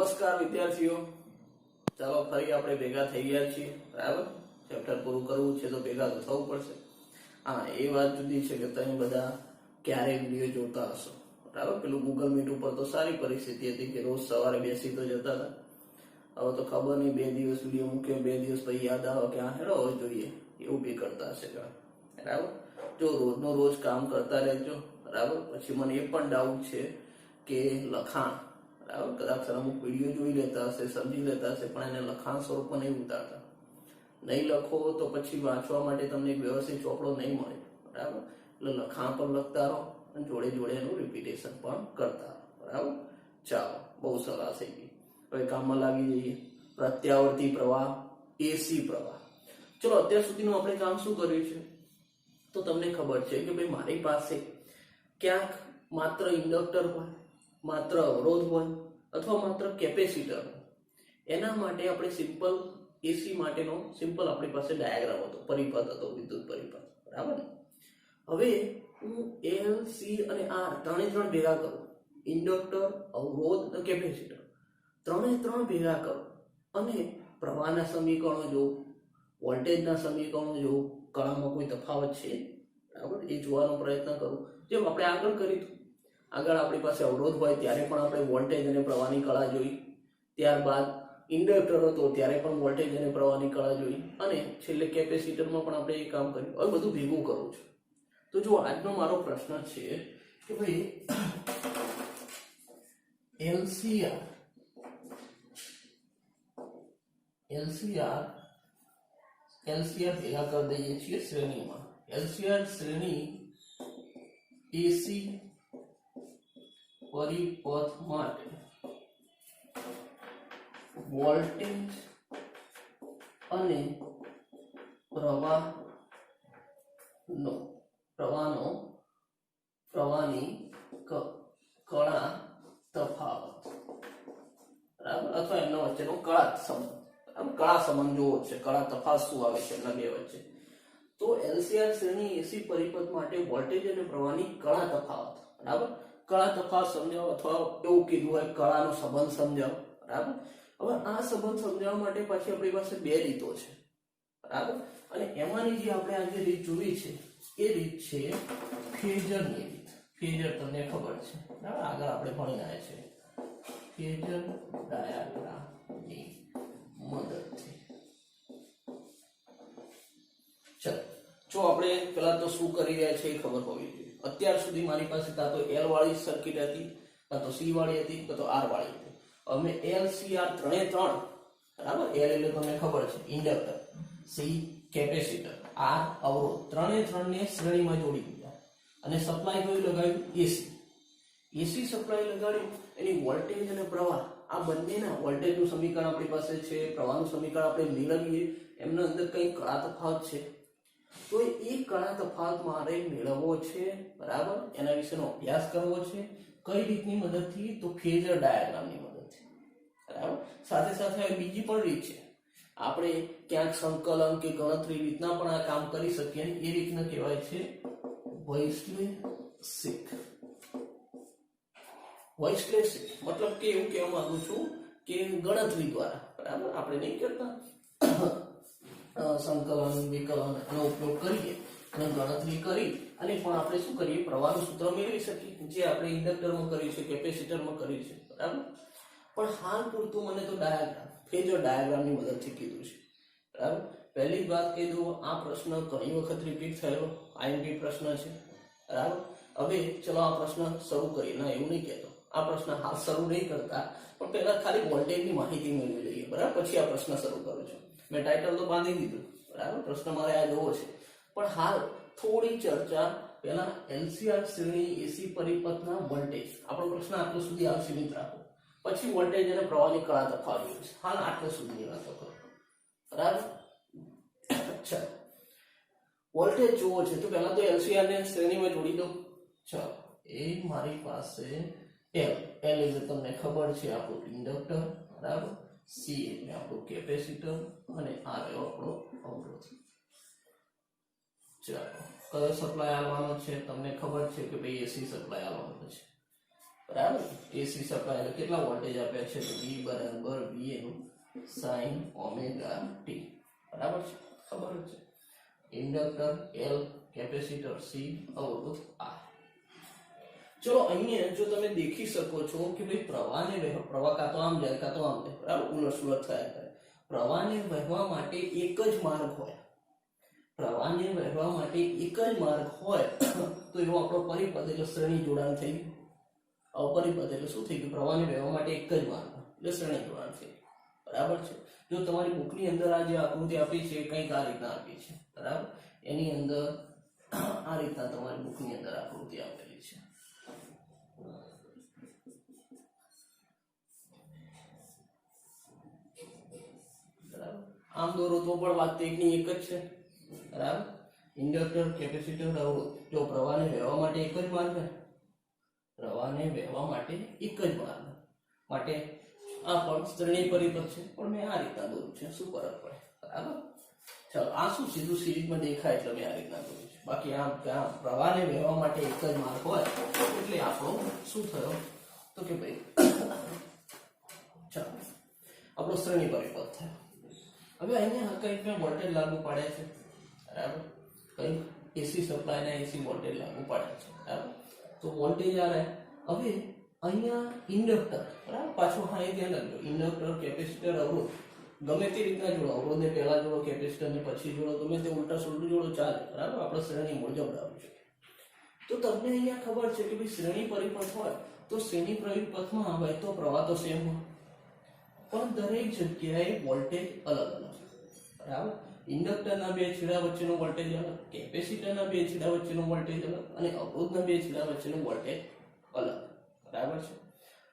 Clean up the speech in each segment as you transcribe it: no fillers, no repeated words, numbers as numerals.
નમસ્કાર વિદ્યાર્થીઓ, ચાલો ફરી આપણે ભેગા થઈ ગયા છીએ. બરાબર, ચેપ્ટર પૂરું કરવું છે તો ભેગા તો થવું પડશે. હા, એ વાત જુદી છે કે તમે બધા ક્યારે વિડીયો જોતા હશો. બરાબર, પેલું ગૂગલ મીટ ઉપર તો સારી પરિસ્થિતિ હતી કે રોજ સવારે બેસી તો જતા હતા. હવે તો ખબર નહીં, 2 દિવસ વિડીયો મૂક્યો, 2 દિવસ પછી યાદ આવે કે હા હેડો હવે જોઈએ, એવું બી કરતા હશે ઘણા. બરાબર, જો રોજનો રોજ કામ કરતા રહેજો. બરાબર, પછી મને એ પણ ડાઉટ છે કે લખાણ, બરાબર, કદાચ અમુક વિડીયો જોઈ લેતા હશે, સમજી લેતા હશે, પણ એને લખાણ સ્વરૂપમાં નહીં ઉતારતા. નહીં લખો તો પછી વાંચવા માટે તમને એક વ્યવસ્થિત ચોપડો નહીં મળે. બરાબર, એટલે લખાણ પણ લખતા રહો અને જોડે જોડે એનું રિપીટેશન પણ કરતા રહો. બરાબર, ચાલો, બહુ સલાહ થઈ ગઈ. હવે કામમાં લાગી જઈએ. પ્રત્યાવર્તી પ્રવાહ, એસી પ્રવાહ. ચલો, અત્યાર સુધીનું આપણે કામ શું કર્યું છે તો તમને ખબર છે કે ભાઈ મારી પાસે ક્યાંક માત્ર ઇન્ડક્ટર હોય, માત્ર અવરોધ હોય અથવા માત્ર કેપેસિટર હોય. એના માટે આપણે સિમ્પલ એસી માટેનો સિમ્પલ આપણી પાસે ડાયાગ્રામ હતો, પરિપથ હતો, વિદ્યુત પરિપથ. બરાબર ને? હવે હું એલ, સી અને આર ત્રણ ભેગા કરું, ઇન્ડક્ટર, અવરોધ અને કેપેસિટર ત્રણ ભેગા કરું અને પ્રવાહના સમીકરણો જોઉં, વોલ્ટેજના સમીકરણો જોઉં, કળામાં કોઈ તફાવત છે બરાબર એ જોવાનો પ્રયત્ન કરું. જેમ આપણે આગળ કર્યું, આગળ આપણી પાસે અવરોધ હોય ત્યારે પણ આપણે વોલ્ટેજ અને પ્રવાહની કળા જોઈ, ત્યારબાદ ઇન્ડક્ટર હતો ત્યારે પણ વોલ્ટેજ અને પ્રવાહની કળા જોઈ, અને છેલ્લે કેપેસિટરમાં પણ આપણે એ કામ કર્યું. હવે બધું ભેગું કરું છું. તો જો આજનો મારો પ્રશ્ન છે કે ભાઈ LCR ભેગા કરી દઈએ છીએ શ્રેણીમાં. LCR શ્રેણી એસી પરિપથ માટે વોલ્ટેજ અને પ્રવાહની કળા તફાવત, બરાબર, અથવા એમના વચ્ચેનો કળા સંબંધ. કળા સંબંધ જોવો છે, કળા તફાવત શું આવે છે એમના બે વચ્ચે. તો LCR શ્રેણી એસી પરિપથ માટે વોલ્ટેજ અને પ્રવાહની કળા તફાવત. બરાબર, કળા તફાવત સમજાવો, અથવા એવું કીધું હોય કળાનો સંબંધ સમજાવો. બરાબર, હવે આ સંબંધ સમજાવવા માટે પાછી આપણી પાસે બે રીતો છે. બરાબર, અને એમાંની જે આપણે આજે રીત જોઈ છે એ રીત છે ફેઝરની રીત. ફેઝર તમને ખબર છે, બરાબર, આગળ આપણે ભણી આવ્યા છે. ફેઝર ડાયાગ્રામની મદદથી. ચલો, જો આપણે પેલા તો શું કરી રહ્યા છે એ ખબર હોવી જોઈએ. અત્યાર સુધી મારી પાસે કાં તો L વાળી સર્કિટ હતી, કાં તો C વાળી હતી, કાં તો R વાળી હતી. અમે L, C, R ત્રણે ત્રણ, બરાબર, L એટલે તમને ખબર છે ઇન્ડક્ટર, C કેપેસિટર, R અવરોધ, ત્રણે ત્રણને શ્રેણીમાં જોડી દીધા અને સપ્લાય કયું લગાવ્યું? AC supply લગાડ્યું. એની વોલ્ટેજ અને પ્રવાહ, આ બંનેના વોલ્ટેજનું સમીકરણ આપણી પાસે છે, પ્રવાહનું સમીકરણ આપણે મેળવીએ, એમના અંદર કંઈ કળા તફાવત છે. તો એ કળા તફાવત મારે મેળવવો છે. બરાબર, એના વિશેનો અભ્યાસ કરવો છે. કઈ રીતની મદદથી? તો ફેઝર ડાયાગ્રામની મદદથી. બરાબર, સાથે સાથે બીજી પણ રીત છે. આપણે ક્યાંક સંકલન કે ગણતરી રીતના પણ આ કામ કરી શકીએ. એ રીતના કહેવાય છે વૈશ્લેષિક. મતલબ કે એવું કહેવા માંગુ છું કે ગણતરી દ્વારા, બરાબર, આપણે નહીં કરતા સંકલન વિકલન નો ઉપયોગ કરીએ અને ગણતરી કરી અને પણ આપણે શું કરીએ? પ્રવાહનું સૂત્ર મેળવી શકીએ, જે આપણે ઇન્ડક્ટરમાં કર્યું છે, કેપેસિટરમાં કર્યું છે. બરાબર, પણ હાલ પૂરતું મને તો ફેઝર ડાયાગ્રામની મદદથી કીધું છે. બરાબર, પહેલી વાત કહી દઉં, આ પ્રશ્ન ઘણી વખત રિપીટ થયેલો આઈએમપી પ્રશ્ન છે. બરાબર, હવે ચલો આ પ્રશ્ન શરૂ કરીએ. ના, એવું નહીં કહેતો, આ પ્રશ્ન હાલ શરૂ નહીં કરતા, પણ પહેલા ખાલી વોલ્ટેજની માહિતી મેળવી લઈએ. બરાબર, પછી આ પ્રશ્ન શરૂ કરું છું. મેં ટાઇટલ તો બાંધી દીધું. બરાબર, પ્રશ્ન મારે આ જોવો છે, પણ હાલ થોડી ચર્ચા પહેલા LCR શ્રેણી એસી પરિપથના વોલ્ટેજ, આપણો પ્રશ્ન આટલો સુધી હાલ સીમિત રાખો, પછી વોલ્ટેજ અને પ્રવાહની કળા તફાવત છે. હાલ આટલો સુધીની વાતો કરો. બરાબર, અચ્છા, વોલ્ટેજ જોવો છે તો પહેલા તો LCR ને શ્રેણીમાં જોડી દઉં. ચાલો, એ મારી પાસે L એટલે તમને ખબર છે આપણું ઇન્ડક્ટર, બરાબર, C એટલે આપણું કેપેસિટર અને R આપણો અવરોધ. ચાલો, કયો સપ્લાય આવવાનો છે? તમને ખબર છે કે ભાઈ એસી સપ્લાય આવવાનો છે. બરાબર. એસી સપ્લાય કેટલા વોલ્ટેજ આપ્યા છે તો V બરાબર Vm sin ઓમેગા ટી. બરાબર છે, ખબર જ છે. ઇન્ડક્ટર L, કેપેસિટર C, અવરોધ R. ચલો અહીંયા જો તમે દેખી શકો છો કે ભાઈ પ્રવાહ કાં તો આમ જાય કાં તો આમ જાય, બરાબર, ઉલટ થયા કરે. પ્રવાહને વહેવા માટે એક જ માર્ગ હોય, પ્રવાહને વહેવા માટે એક જ માર્ગ હોય તો એવો આપણો પરિપથ એટલે શ્રેણી જોડાણ થઈ ગયું. અપરિપથ એટલે શું થઈ ગયું? પ્રવાહને વહેવા માટે એક જ માર્ગ એટલે શ્રેણી જોડાણ થઈ ગયું. બરાબર છે. જો તમારી બુકની અંદર આ જે આકૃતિ આપી છે કંઈક આ રીતના આપી છે, બરાબર. એની અંદર આ રીતના તમારી બુકની અંદર આકૃતિ આપેલી છે. આમ દોરો તો પણ વાત એકની એક જ છે, બરાબર. ઇન્ડક્ટર, કેપેસિટર, અવરોધ. જો પ્રવાહને વહેવા માટે એક જ માર્ગ છે, પ્રવાહને વહેવા માટે એક જ માર્ગ માટે આ પણ શ્રેણી પરિપથ છે, પણ મેં આ રીતના દોર્યું છે. શું ફરક પડે? બરાબર. ચાલો, આ શું સીધું સિરીઝમાં દેખાય એટલે મેં આ રીતના દોર્યું છે. બાકી આમ ત્યાં પ્રવાહને વહેવા માટે એક જ માર્ગ હોય એટલે આપણો શું થયો તો કે ભાઈ ચાલો આપણો શ્રેણી પરિપથ થયો. હવે અહીંયા કંઈક મેં વોલ્ટેજ લાગુ પાડ્યા છે, બરાબર. કંઈક એસી સપ્લાયના એસી વોલ્ટેજ લાગુ પાડ્યા છે, બરાબર. તો વોલ્ટેજ આવે. હવે અહીંયા ઇન્ડક્ટર, બરાબર. પાછું હા એ ધ્યાન રાખજો, ઇન્ડક્ટર, કેપેસિટર, અવરોધ ગમે તે રીતના જોડો. અવરોધને પહેલા જોડો, કેપેસિટરને પછી જોડો, ગમે તે ઉલટા સુલટું જોડો ચાલે, બરાબર. આપણે શ્રેણી મુજબ લાવવું છે. તો તમને અહીંયા ખબર છે કે ભાઈ શ્રેણી પરિપથ હોય તો શ્રેણી પરિપથમાં વહેતો પ્રવાહ તો સેમ હોય, પણ દરેક જગ્યાએ વોલ્ટેજ અલગ અલગ, બરાબર. ઇન્ડક્ટરના બે છેડા વચ્ચેનો વોલ્ટેજ અલગ, કેપેસિટરના બે છેડા વચ્ચેનો વોલ્ટેજ અલગ અને અવરોધના બે છેડા વચ્ચેનો વોલ્ટેજ અલગ, બરાબર છે.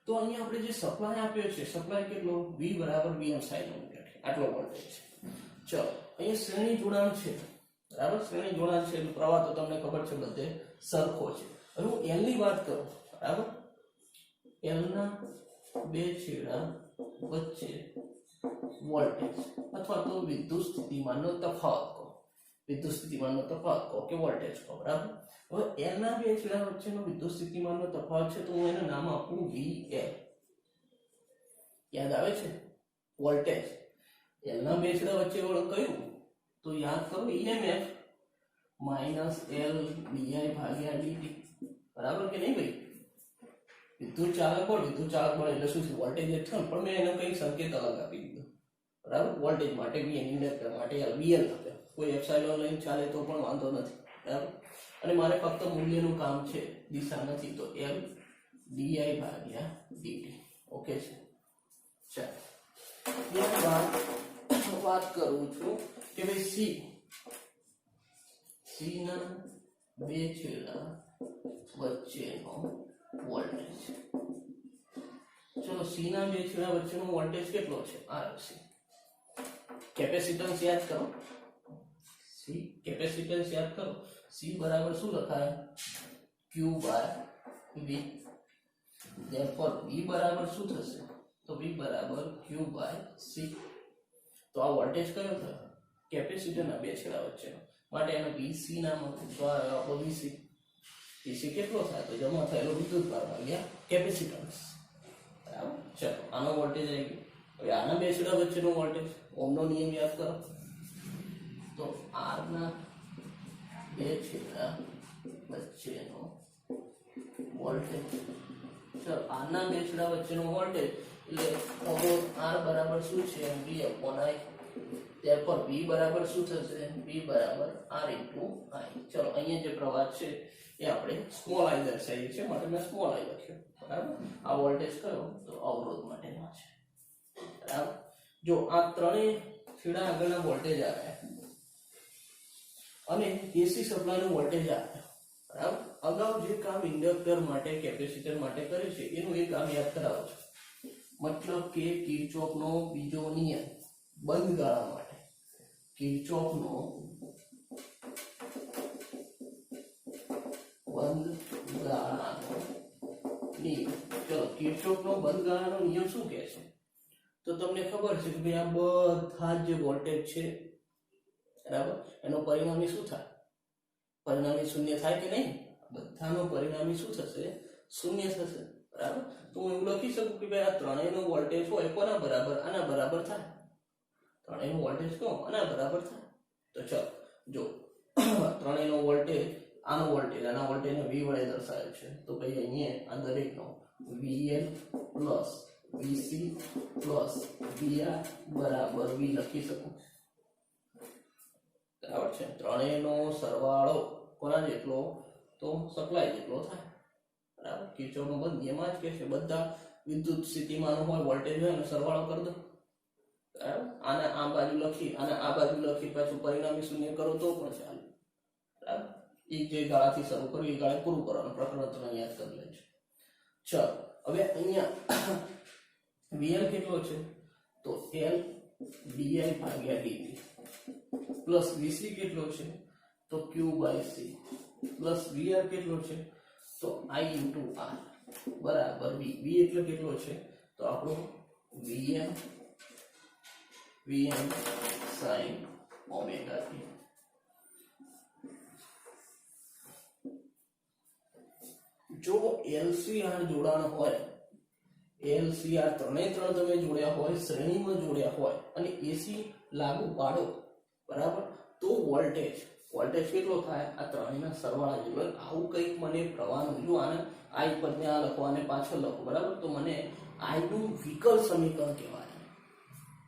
તો અહીંયા આપણે જે સપ્લાય આપ્યો છે, સપ્લાય કેટલો? V બરાબર Vm sin ઓમેગા ટી, આટલો વોલ્ટેજ છે. ચલો, અહીંયા શ્રેણી જોડાણ છે, બરાબર. શ્રેણી જોડાણ છે એટલે પ્રવાહ તો તમને ખબર છે બધે સરખો છે. હવે હું L ની વાત કરું, બરાબર. L ના બે છેડા વચ્ચે વોલ્ટેજ અથવા તો વિદ્યુત સ્થિતિમાનનો તફાવત કહો, વિદ્યુત સ્થિતિમાનનો તફાવત કહો કે વોલ્ટેજ કહો, બરાબર. હવે L ના બે છેડા વચ્ચેનો વિદ્યુત સ્થિતિમાનનો તફાવત છે તો હું એને નામ આપું VL. યાદ આવે છે? વોલ્ટેજ L ના બે છેડા વચ્ચે કયું તો યાદ કરો EMF માઇનસ L di ભાગ્યા dt, બરાબર કે નહીં ભાઈ? વિદ્યુત ચાલક બળ, વિદ્યુત ચાલક બળ એટલે શું છે? વોલ્ટેજ જ છે, પણ મેં એનો કંઈક સંકેત અલગ આપી દીધો, બરાબર. વોલ્ટેજ માટે Vn, ઇન્ડક્ટર માટે VL આપ્યો. કોઈ એપ્સાઇલોન લઈને ચાલે તો પણ વાંધો નથી, બરાબર. અને મારે ફક્ત મૂલ્યનું કામ છે, દિશા નથી, તો L di ભાગ્યા dt. ઓકે છે. ચાલો, ત્યારબાદ વાત કરું છું કે ભાઈ C ના બે છેડા વચ્ચેનો વોલ્ટેજ. ચલો, C ના બે છેડા વચ્ચેનો વોલ્ટેજ કેટલો છે? RC. કેપેસિટન્સ યાદ કરો, C કેપેસિટન્સ યાદ કરો. C બરાબર શું લખાય? Q by V. therefore V બરાબર શું થશે? તો V બરાબર Q બાય C. તો આ વોલ્ટેજ કયો થયો? કેપેસિટરના બે છેડા વચ્ચેનો, માટે એનો VC નામ હતું. તો આ આપણો VC. VC કેટલો થાય? તો જમા થયેલો વિદ્યુતભાર ભાગ્યા કેપેસિટન્સ, બરાબર. ચલો, આનો વોલ્ટેજ આવી ગયો. હવે આના બે છેડા વચ્ચેનો વોલ્ટેજ, ઓહમનો નિયમ યાદ કરો, તો R ના બે છેડા વચ્ચેનો વોલ્ટેજ. ચલો, R ના બે છેડા વચ્ચેનો વોલ્ટેજ એટલે અવરોધ R બરાબર શું છે? V upon I. therefore V બરાબર શું થશે? V બરાબર R into I. ચલો, અહીંયા જે પ્રવાહ છે એ આપણે સ્મોલ I દર્શાવીએ છીએ, માટે મેં સ્મોલ I લખ્યો, બરાબર. આ વોલ્ટેજ કયો? તો અવરોધ માટેનો છે, બરાબર. જો આ ત્રણેય છેડા આગળના વોલ્ટેજ આવ્યા અને એસી સપ્લાયનો વોલ્ટેજ આવ્યો, બરાબર. અગાઉ જે કામ ઇન્ડક્ટર માટે, કેપેસિટર માટે કરે છે એનું એક કામ યાદ કરાવો છો. મતલબ કે કિર્ચોફનો બીજો નિયમ બંધ ગાળા માટે, કિર્ચોફનો બંધ ગાળાનો નિયમ. ચલો, કિર્ચોફનો બંધ ગાળાનો નિયમ શું કહે છે? તો તમને ખબર છે કે ભાઈ આ બધા જે વોલ્ટેજ છે, બરાબર, એનો પરિણામી શું થાય? પરિણામી શૂન્ય થાય કે નહીં? બધાનો પરિણામી શું થશે? શૂન્ય થશે, બરાબર. તો હું એવું લખી શકું કે ભાઈ આ ત્રણેયનો વોલ્ટેજ હોય કોના બરાબર, આના બરાબર થાય. ત્રણેયનો વોલ્ટેજ કહો આના બરાબર થાય. તો ચાલો જો ત્રણેયનો વોલ્ટેજ, આનો વોલ્ટેજ આના વોલ્ટેજને V વડે દર્શાવેલ છે. તો ભાઈ અહીંયા આ દરેકનો VL plus VC plus VR બરાબર V લખી શકું. બરાબર છે. ત્રણેયનો સરવાળો કોના જેટલો, તો સપ્લાય જેટલો થાય. બરાબર. કિર્ચોફનો બંધ નિયમ જ કે છે બધા વિદ્યુત સ્થિતિમાનો હોય, વોલ્ટેજ હોય એનો સરવાળો કરી દો. બરાબર. આને આ બાજુ લખી અને આ બાજુ લખી પાછું પરિણામી શૂન્ય કરો તો પણ ચાલે. બરાબર. એ જે ગાળાથી શરૂ કર્યું એ ગાળે પૂરું કરવાનું. પ્રકરણ 3 યાદ કરી લેજો. ચાલો હવે અહીંયા VL કેટલો છે, તો L di ભાગ્યા dt પ્લસ VC કેટલો છે, તો Q by C plus VR કેટલો છે, તો I into R બરાબર V. V એટલે કેટલો છે, તો આપણો Vm sin omega t. જો LCR જોડાણ હોય, LCR ત્રણે ત્રણ તમે જોડ્યા હોય, શ્રેણીમાં જોડ્યા હોય અને AC લાગુ પાડો, બરાબર, તો વોલ્ટેજ કેટલો થાય, આ ત્રણેયના સરવાળા જેટલો. આવું કંઈક મને પ્રવાહનું, જો આને I પદને આ લખો અને પાછળ લખો, બરાબર, તો મને I નું વિકલ સમીકરણ કહેવાય.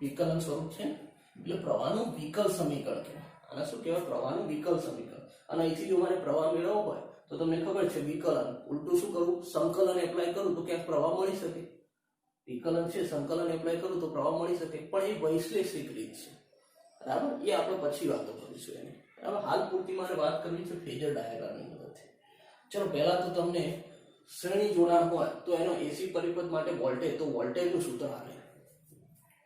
વિકલન સ્વરૂપ છે એટલે પ્રવાહનું વિકલ સમીકરણ કહેવાય. આને શું કહેવાય, પ્રવાહનું વિકલ સમીકરણ. અને અહીંથી જો મારે પ્રવાહ મેળવવો હોય તો તમને ખબર છે વિકલન ઉલટું શું કરું, સંકલન એપ્લાય કરું તો ક્યાંક પ્રવાહ મળી શકે. વિકલન છે, સંકલન એપ્લાય કરું તો પ્રવાહ મળી શકે, પણ એ વૈશ્લેષિક રીત છે. બરાબર. એ આપણે પછી વાતો કરીશું એની. બરાબર. હાલ પૂરતી મારે વાત કરવી છે ફેઝર ડાયાગ્રામની મદદથી. ચલો પહેલા તો તમને શ્રેણી જોડાણ હોય તો એનો AC પરિપથ માટે વોલ્ટેજ, તો વોલ્ટેજનું સૂત્ર આવે.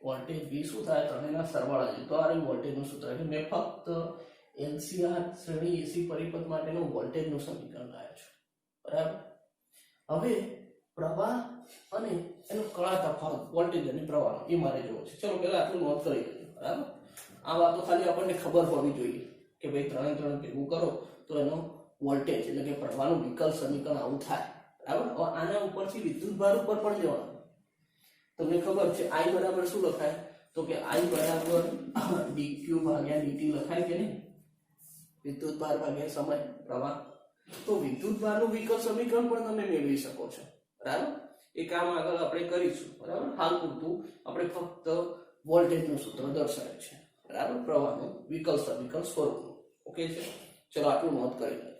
વોલ્ટેજ V શું થાય, ત્રણેયના સરવાળા છે. તો આ વોલ્ટેજનું સૂત્ર છે. મેં ફક્ત LCR શ્રેણી AC પરિપથ માટેનું વોલ્ટેજનું સમીકરણ લાવ્યો છું. બરાબર. હવે પ્રવાહ અને એનો કળા તફાવત, વોલ્ટેજ અને પ્રવાહ એ મારે જોવો છે. ચલો પહેલા આટલું નોંધ કરી લઈએ. બરાબર. આ વાતો ખાલી આપણને ખબર હોવી જોઈએ કે ભાઈ ત્રણે ત્રણ ભેગું કરો તો એનો વોલ્ટેજ એટલે કે પ્રવાહનું વિકલ સમીકરણ આવું થાય. બરાબર. હવે આના ઉપરથી વિદ્યુતભાર ઉપર પણ જવાનું. તમને ખબર છે I બરાબર શું લખાય, તો કે I બરાબર dq ભાગ્યા dt લખાય કે નહીં, વિદ્યુતભાર ભાગ્યા સમય પ્રવાહ. તો વિદ્યુતભારનું વિકલ સમીકરણ પણ તમે મેળવી શકો છો. બરાબર. એ કામ આગળ આપણે કરીશું. બરાબર. હાલ પૂરતું આપણે ફક્ત વોલ્ટેજનું સૂત્ર દર્શાવે છે. બરાબર. પ્રવાહનું વિકલ સમીકરણ સ્વરૂપનું. ઓકે છે. ચલો આટલું નોંધ કરી લઈએ.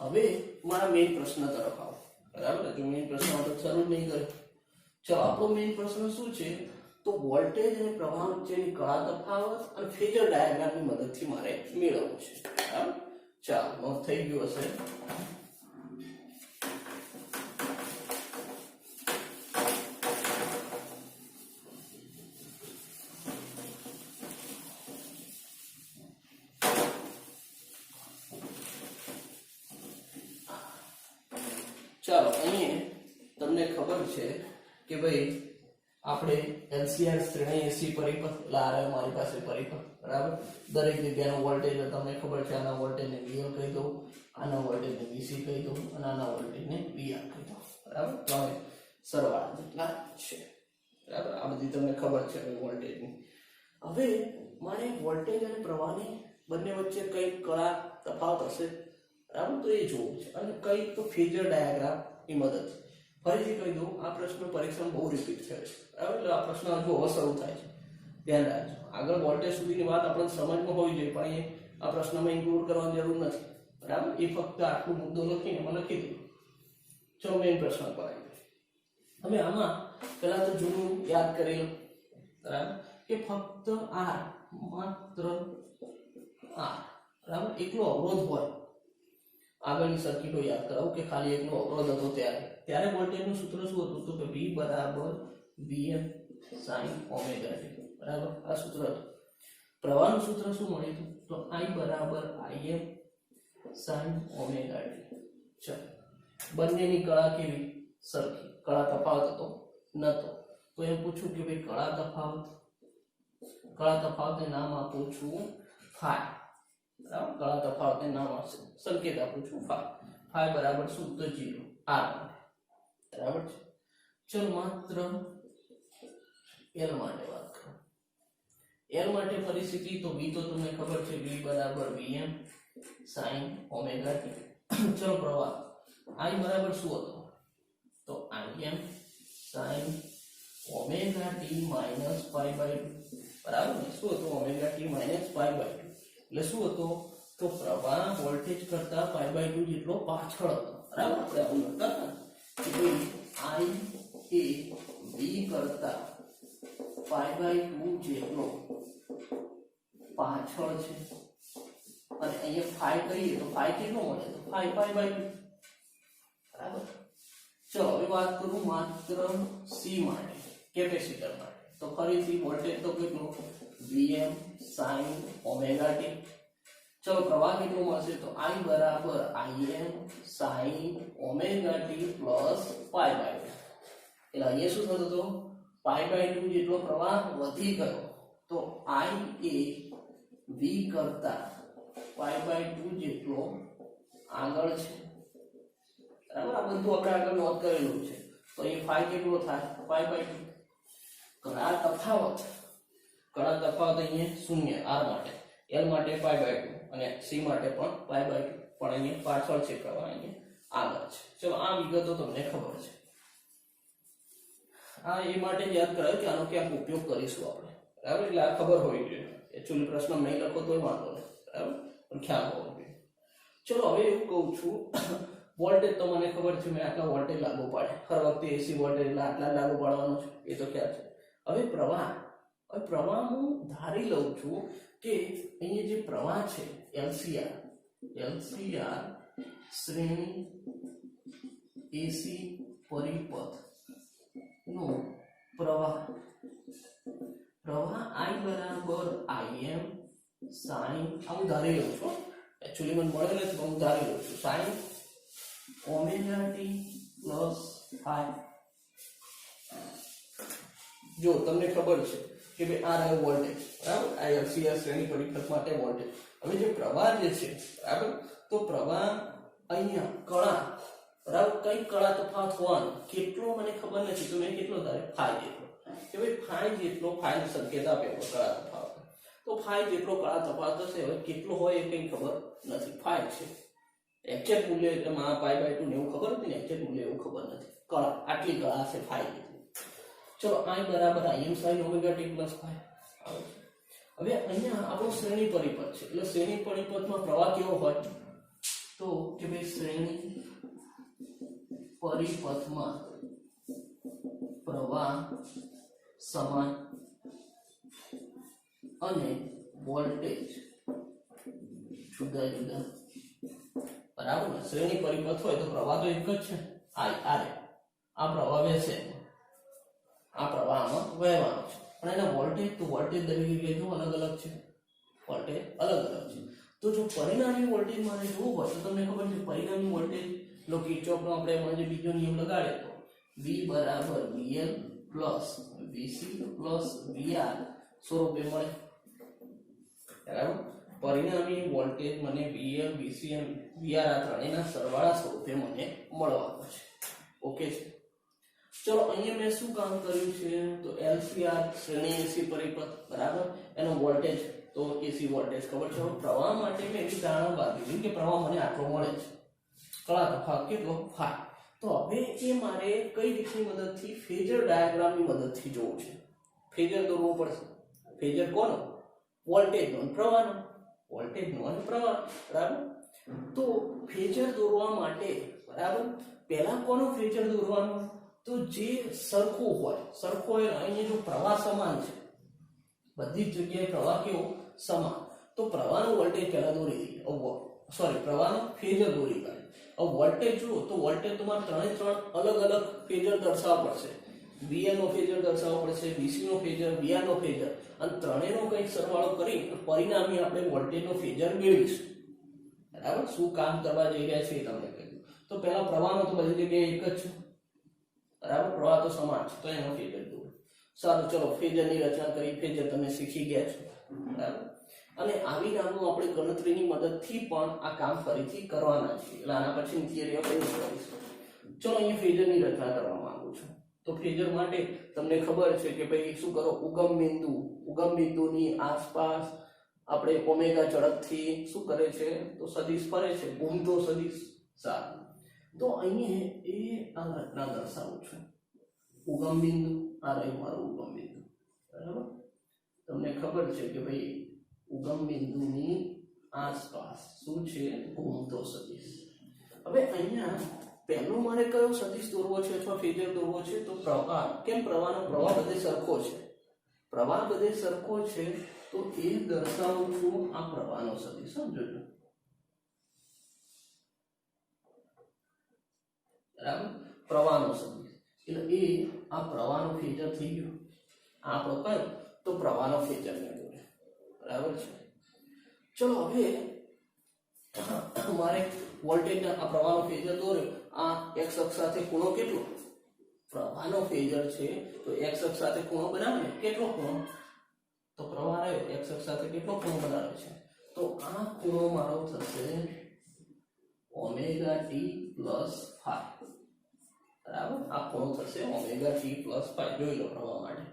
હવે મારા મેઇન પ્રશ્ન તરફ આવો. બરાબર. જો મેઇન પ્રશ્ન તો શરૂ જ નહીં કરે. ચલો આપણો મેઇન પ્રશ્ન શું છે, તો વોલ્ટેજ અને પ્રવાહ વચ્ચેની કળા તફાવત અને ફેઝર ડાયાગ્રામની મદદથી મારે મેળવવું છે. બરાબર. ચાલો નોંધ થઈ ગયું હશે. ચાલો અહીંયા તમને ખબર છે કે ભાઈ આપણે LCR શ્રેણી AC પરિપથ, એટલે આ રહ્યો મારી પાસે પરિપથ. બરાબર. દરેક જગ્યાનો વોલ્ટેજ તમને ખબર છે. આના વોલ્ટેજને VL કહી દઉં, આના વોલ્ટેજને VC કહી દઉં અને આના વોલ્ટેજને VR કહી દઉં. બરાબર. ત્રણે સરવાળા જેટલા છે. બરાબર. આ બધી તમને ખબર છે વોલ્ટેજની. હવે મારે વોલ્ટેજ અને પ્રવાહની બંને વચ્ચે કઈ કળા તફાવત હશે. બરાબર. તો એ જોવું છે. અને કઈ તો ફેઝર ડાયાગ્રામ ની મદદ. ફરીથી કહી દઉં, આ પ્રશ્ન પરીક્ષામાં બહુ રિપીટ થયો છે. બરાબર. એટલે આ પ્રશ્ન હજુ હવે શરૂ થાય છે. ધ્યાન રાખજો. આગળ વોલ્ટેજ સુધીની વાત આપણે સમજમાં હોવી જોઈએ, પણ એ આ પ્રશ્નમાં ઇન્ક્લુડ કરવાની જરૂર નથી. બરાબર. એ ફક્ત આટલું મુદ્દો લખીને એમાં લખી દઉં. ચલો મેઇન પ્રશ્ન પર આવી. હવે આમાં પહેલા તો જૂનું યાદ કરી લો. બરાબર. કે ફક્ત R, માત્ર R, બરાબર, એકલો અવરોધ હોય. આગળની સર્કિટો યાદ કરાવું કે ખાલી એકનો અવરોધ હતો ત્યારે વોલ્ટેજનું સૂત્ર શું હતું, તો કે V બરાબર Vm sin omega t. બરાબર. આ સૂત્ર હતું. પ્રવાહનું સૂત્ર શું મળ્યું હતું, તો I બરાબર Im sin omega t. ચલો બંનેની કળા કેવી, સરખી. કળા તફાવત હતો નતો. તો એમ પૂછું કે ભાઈ કળા તફાવતને નામ આપું છું ફાઈ. બરાબર. કળા તફાવતને નામ આપશે, સંકેત આપું છું ફાઈ. ફાઈ બરાબર શું, તો 0 R. બરાબર છે. ચલો માત્ર L માટે વાત કરો. L માટે પરિસ્થિતિ તો V તો તમને ખબર છે, V બરાબર Vm sin ઓમેગા t. ચલો પ્રવાહ I બરાબર શું હતો? તો Im sin omega t minus pi by 2. બરાબર ને? શું હતું? Omega t minus pi by 2. એટલે શું હતો? તો પ્રવાહ વોલ્ટેજ કરતા પાઈ બાય 2 જેટલો પાછળ હતો. બરાબર? આપણે આવું લખતા હતા કે I એ V કરતા પાઈ બાય 2 જેટલો પાછળ છે, અને અહીંયા ફાઈ કરીએ તો ફાઈ કેટલો મળે? તો ફાઈ પાઈ બાય 2. બરાબર. ચલો હવે વાત કરું માત્ર C માટે, કેપેસિટર માટે. તો ફરીથી વોલ્ટેજ તો કેટલો? Vm sin omega t. ચલો પ્રવાહ કેટલો મળશે? તો I બરાબર Im sin omega t plus pi by 2. એટલે અહીંયા શું થતું હતું? પાઈ બાય 2 જેટલો પ્રવાહ વધી ગયો, તો I એ V કરતા પાઈ બાય 2 જેટલો આગળ છે. બરાબર? આ બધું આપણે આગળ નોંધ કરેલું છે. તો એ ફાઈ કેટલો થાય? Pi by 2. કળા તફાવત અહીંયા શૂન્ય R માટે, L માટે પાઈ બાય 2 અને C માટે પણ પાઈ બાય 2, પણ અહીંયા પાછળ છે પ્રવાહ, અહીંયા આગળ છે. ચલો આ વિગતો તમને ખબર છે. આ એ માટે યાદ કરાયો કે આનો ક્યાંક ઉપયોગ કરીશું આપણે. બરાબર? એટલે આ ખબર હોવી જોઈએ. એકચ્યુઅલી પ્રશ્ન નહીં લખો તોય વાંધો નહીં. બરાબર? પણ ખ્યાલ હોવો જોઈએ. ચલો હવે એવું કહું છું, વોલ્ટેજ તો મને ખબર છે, મેં આટલા વોલ્ટેજ લાગુ પાડે. હર વખતે એસી વોલ્ટેજ એટલે આટલા લાગુ પાડવાનો છે, એ તો ખ્યાલ છે. હવે પ્રવાહ હું ધારી લઉં છું કે અહીંયા જે પ્રવાહ છે LCR શ્રેણી એસી પરિપથ નો પ્રવાહ I બરાબર Im sin, હું ધારી લઉં છું, એકચ્યુઅલી મને મળે નથી પણ હું ધારી લઉં છું, sin omega t plus phi. જો તમને ખબર છે કે ભાઈ આ રહ્યો વોલ્ટેજ, બરાબર? આ LCR શ્રેણી પરિપથ માટે વોલ્ટેજ. હવે જે પ્રવાહ જે છે, બરાબર, તો પ્રવાહ અહીંયા કળા, બરાબર, કઈ કળા તફાવત હોવાનો કેટલો મને ખબર નથી, તો મેં કેટલો ધારે ફાઈ જેટલો, કે ભાઈ ફાઈ જેટલો, ફાઈનો સંકેત આપ્યો કળા તફાવત, તો ફાઈ જેટલો કળા તફાવત હશે. હવે કેટલો હોય એ કઈ ખબર નથી, ફાઈ છે. એક્ઝેક્ટ મૂલ્ય એટલે માં પાઈ બાય 2 ને એવું ખબર હતી ને, એક્ઝેક્ટ મૂલ્ય એવું ખબર નથી. કળા આટલી કળા છે ફાઈ જેટલી. ચલો I બરાબર Im sin omega t plus phi. હવે અહીંયા આપણો શ્રેણી પરિપથ છે, એટલે શ્રેણી પરિપથમાં પ્રવાહ કેવો હોય? તો કે ભાઈ શ્રેણી પરિપથમાં પ્રવાહ સમાન અને વોલ્ટેજ જુદા જુદા. બરાબર ને? શ્રેણી પરિપથ હોય તો પ્રવાહ તો એક જ છે, આ પ્રવાહ વહેશે, આ પ્રવાહમાં વહેવાનો છે, પણ એના વોલ્ટેજ તો વોલ્ટેજ દરેક જગ્યાએ જો અલગ અલગ છે, વોલ્ટેજ અલગ અલગ છે. તો જો પરિણામી વોલ્ટેજ મારે જોવું હોય તો તમને ખબર છે પરિણામી વોલ્ટેજ લો કિર્ચોફનો આપણે એમાં જે બીજો નિયમ લગાડે તો V બરાબર VL plus VC plus VR સ્વરૂપે મળે. બરાબર? પરિણામી વોલ્ટેજ મને VL VC અને VR આ ત્રણેયના સરવાળા સ્વરૂપે મને મળવાનો છે. ઓકે છે? ચલો અહીંયા મેં શું કામ કર્યું છે? તો LCR શ્રેણી એસી પરિપથ, બરાબર, એનો વોલ્ટેજ તો એસી વોલ્ટેજ ખબર છે. પ્રવાહ માટે મેં એવી ધારણા બાંધી કે પ્રવાહ મને આટલો મળે છે, કળા તફાવત કેટલો? ફાઈ. તો હવે એ મારે કઈ રીતની મદદથી? ફેઝર ડાયાગ્રામની મદદથી જોવું છે. ફેઝર દોરવું પડશે. ફેઝર કોનો? વોલ્ટેજનો અને પ્રવાહનો. વોલ્ટેજનો અને પ્રવાહ, બરાબર. તો ફેઝર દોરવા માટે, બરાબર, પહેલા કોનો ફેઝર દોરવાનો? તો જે સરખું હોય અહીંયા જો પ્રવાહ સમાન છે, બધી જ જગ્યાએ પ્રવાહ કેવો? સમાન. તો પ્રવાહનો વોલ્ટેજ પહેલા દોરી દઈએ, પ્રવાહનો ફેઝર દોરી કાઢીએ. હવે વોલ્ટેજ જુઓ તો વોલ્ટેજ તમારે ત્રણ અલગ અલગ ફેઝર દર્શાવવા પડશે. VL નો ફેઝર દર્શાવવો પડશે, VC નો ફેઝર, VR નો ફેઝર, અને ત્રણેયનો કંઈક સરવાળો કરી પરિણામી આપણે વોલ્ટેજનો ફેઝર મેળવીશું. બરાબર? શું કામ કરવા જઈ રહ્યા છે એ તમને કહ્યું. તો પહેલા પ્રવાહનો તો બધી જગ્યાએ એક જ છે, બરાબર, પ્રવાહ તો સમાન છે, તો એનો ફેઝર દોરો. સારું, ચલો ફેઝરની રચના કરી, ફેઝર તમે શીખી ગયા છો, બરાબર. અને આવી નામનું આપણે ગણતરીની મદદથી પણ આ કામ ફરીથી કરવાના છીએ, એટલે આના પછીની થિયરી આપણે કરીશું. ચલો અહીંયા ફેઝરની રચના કરવા માંગુ છું. તો ફેઝર માટે તમને ખબર છે કે ભાઈ શું કરો, ઉગમ બિંદુની આસપાસ આપણે ઓમેગા ઝડપથી શું કરે છે, તો સદિશ ફરે છે, ઘૂમતો સદિશ. સારું, તો અહીંયા એ આ રચના દર્શાવું છું. ઉગમ બિંદુ, આ રહ્યું મારું ઉગમ બિંદુ, બરાબર. તમને ખબર છે કે ભાઈ ઉગમ બિંદુની આસપાસ શું છે, ઘૂમતો સદિશ. હવે અહીંયા પહેલો મારે કયો સદિશ દોરવો છે અથવા ફેઝર દોરવો છે, તો પ્રવાહ. કેમ પ્રવાહનો પ્રવાહ બધે સરખો છે, પ્રવાહ બધે સરખો છે, તો એ દર્શાવું છું આ પ્રવાહનો સદિશ. સમજો, બરાબર, પ્રવાહનો સદિશ એટલે એ આ પ્રવાહનો ફેઝર થઈ ગયો. આ આપણો કયો, તો પ્રવાહનો ફેઝર ને દોરે, બરાબર છે. ચલો હવે મારે વોલ્ટેજના આ પ્રવાહનો ફેઝર દોર્યો. આ x અક્ષ સાથે ખૂણો કેટલો, પ્રવાહનો ફેઝર છે તો x અક્ષ સાથે ખૂણો બનાવે, કેટલો ખૂણો, તો પ્રવાહ આવ્યો x અક્ષ સાથે કેટલો ખૂણો બનાવે છે, તો આ ખૂણો મારો થશે ઓમેગા t પ્લસ ફાઈ, બરાબર. આ ખૂણો થશે ઓમેગા t પ્લસ ફાઈ. જોઈ લો પ્રવાહ માટે,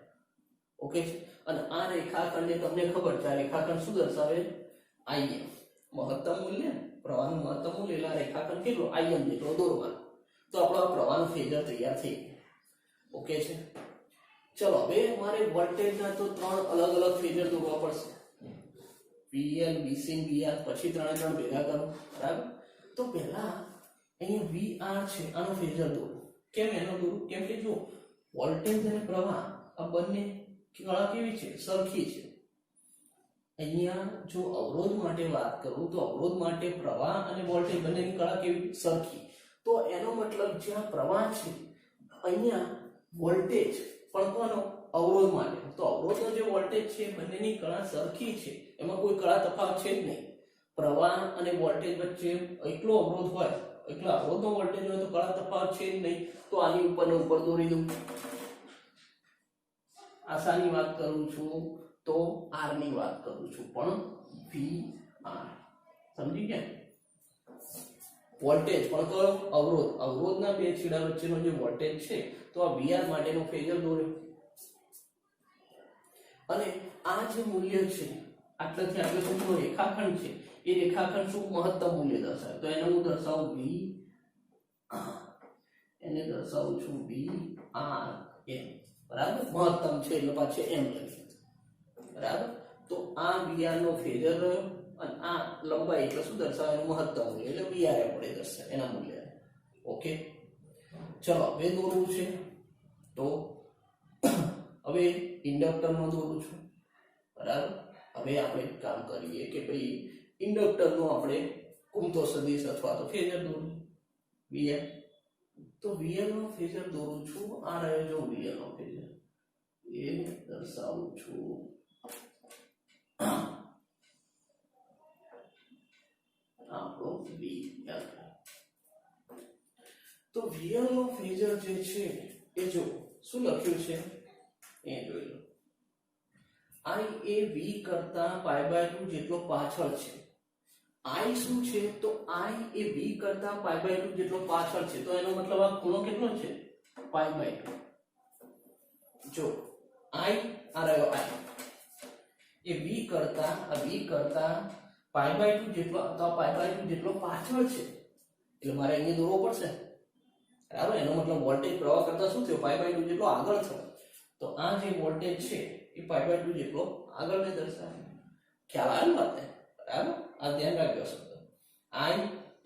ઓકે. અને આ રેખાખંડને તમને ખબર છે, આ રેખાખંડ શું દર્શાવે, Im, મહત્તમ મૂલ્ય, પ્રવાહનું મહત્તમ મૂલ્ય. એટલે રેખાખંડ કેટલો, Im જેટલો દોરવાનો. તો આપણો આ પ્રવાહનું ફેઝર તૈયાર થઈ ગયું, ઓકે છે. ચલો હવે મારે વોલ્ટેજના તો ત્રણ અલગ અલગ ફેઝર દોરવા પડશે, VL, VC, VR. પછી ત્રણ ભેગા કરો, બરાબર. તો પહેલા અહીંયા VR છે, આનો ફેઝર દોરો. કેમ એનો દોરું, કેમ કે જો વોલ્ટેજ અને પ્રવાહ આ બંને કળા કેવી છે, સરખી છે. અહીંયા જો અવરોધ માટે વાત કરું તો અવરોધ માટે પ્રવાહ અને વોલ્ટેજ બંનેની કળા કેવી, સરખી. તો એનો મતલબ જ્યાં પ્રવાહ છે અહીંયા વોલ્ટેજ પણ કોનો, અવરોધ માટે. તો અવરોધનો જે વોલ્ટેજ છે બંનેની કળા સરખી છે, એમાં કોઈ કળા તફાવત છે જ નહીં. પ્રવાહ અને વોલ્ટેજ વચ્ચે એટલો અવરોધ હોય, એટલો અવરોધનો વોલ્ટેજ હોય તો કળા તફાવત છે જ નહીં. તો આની ઉપર ને ઉપર દોરી દઉં. આશાની વાત કરું છું તો R ની વાત કરું છું, પણ VR, સમજી ગયા. વોલ્ટેજ પણ કયો, અવરોધ, અવરોધના બે છેડા વચ્ચેનો જે વોલ્ટેજ છે, તો આ VR માટેનો ફેઝર દોર્યો. અને આ જે મૂલ્ય છે આટલાથી આટલા સુધીનો રેખાખંડ છે, એ રેખાખંડ શું, મહત્તમ મૂલ્ય દર્શાવે. તો એને હું દર્શાવું V, એને દર્શાવું છું VRM, બરાબર. મહત્તમ છે એટલે પાછે M લખી, બરાબર. તો આ VR નો ફેઝર રહ્યો અને આ લંબાઈ એટલે શું દર્શાવે, એનું મહત્તમ મૂલ્ય એટલે VRM વડે દર્શાવે એના મૂલ્ય, ઓકે. ચલો હવે દોરવું છે, તો હવે ઇન્ડક્ટર નો દોરું છું, બરાબર. હવે આપણે કામ કરીએ કે ભાઈ ઇન્ડક્ટર નો આપણે ઘૂમતો સદિશ અથવા તો ફેઝર દોરું, VL. તો VL નો ફેઝર દોરું છું. આ રહ્યો જો VL નો ફેઝર, એ દર્શાવું છું આપણો VL. તો VL નો ફેઝર જે છે એ જો શું લખ્યું છે એ જોઈ લો. I એ V કરતા π/2 જેટલો પાછળ છે. I શું છે, તો I એ V કરતા π/2 જેટલો પાછળ છે. તો એનો મતલબ આ ખૂણો કેટલો છે, π/2. જો I આ રહ્યો I એ V કરતા π/2 જેટલો અથવા π/2 જેટલો પાછળ છે, એટલે મારે અહીંયા દોરવો પડશે, બરાબર. એનો મતલબ વોલ્ટેજ પ્રવાહ કરતા શું થયો, π/2 જેટલો આગળ થયો. તો આ જે વોલ્ટેજ છે એ π/2 જેટલો આગળને દર્શાવે. ખ્યાલ આવ્યો વાતને, બરાબર. આ ધ્યાન રાખજો શબ્દ. I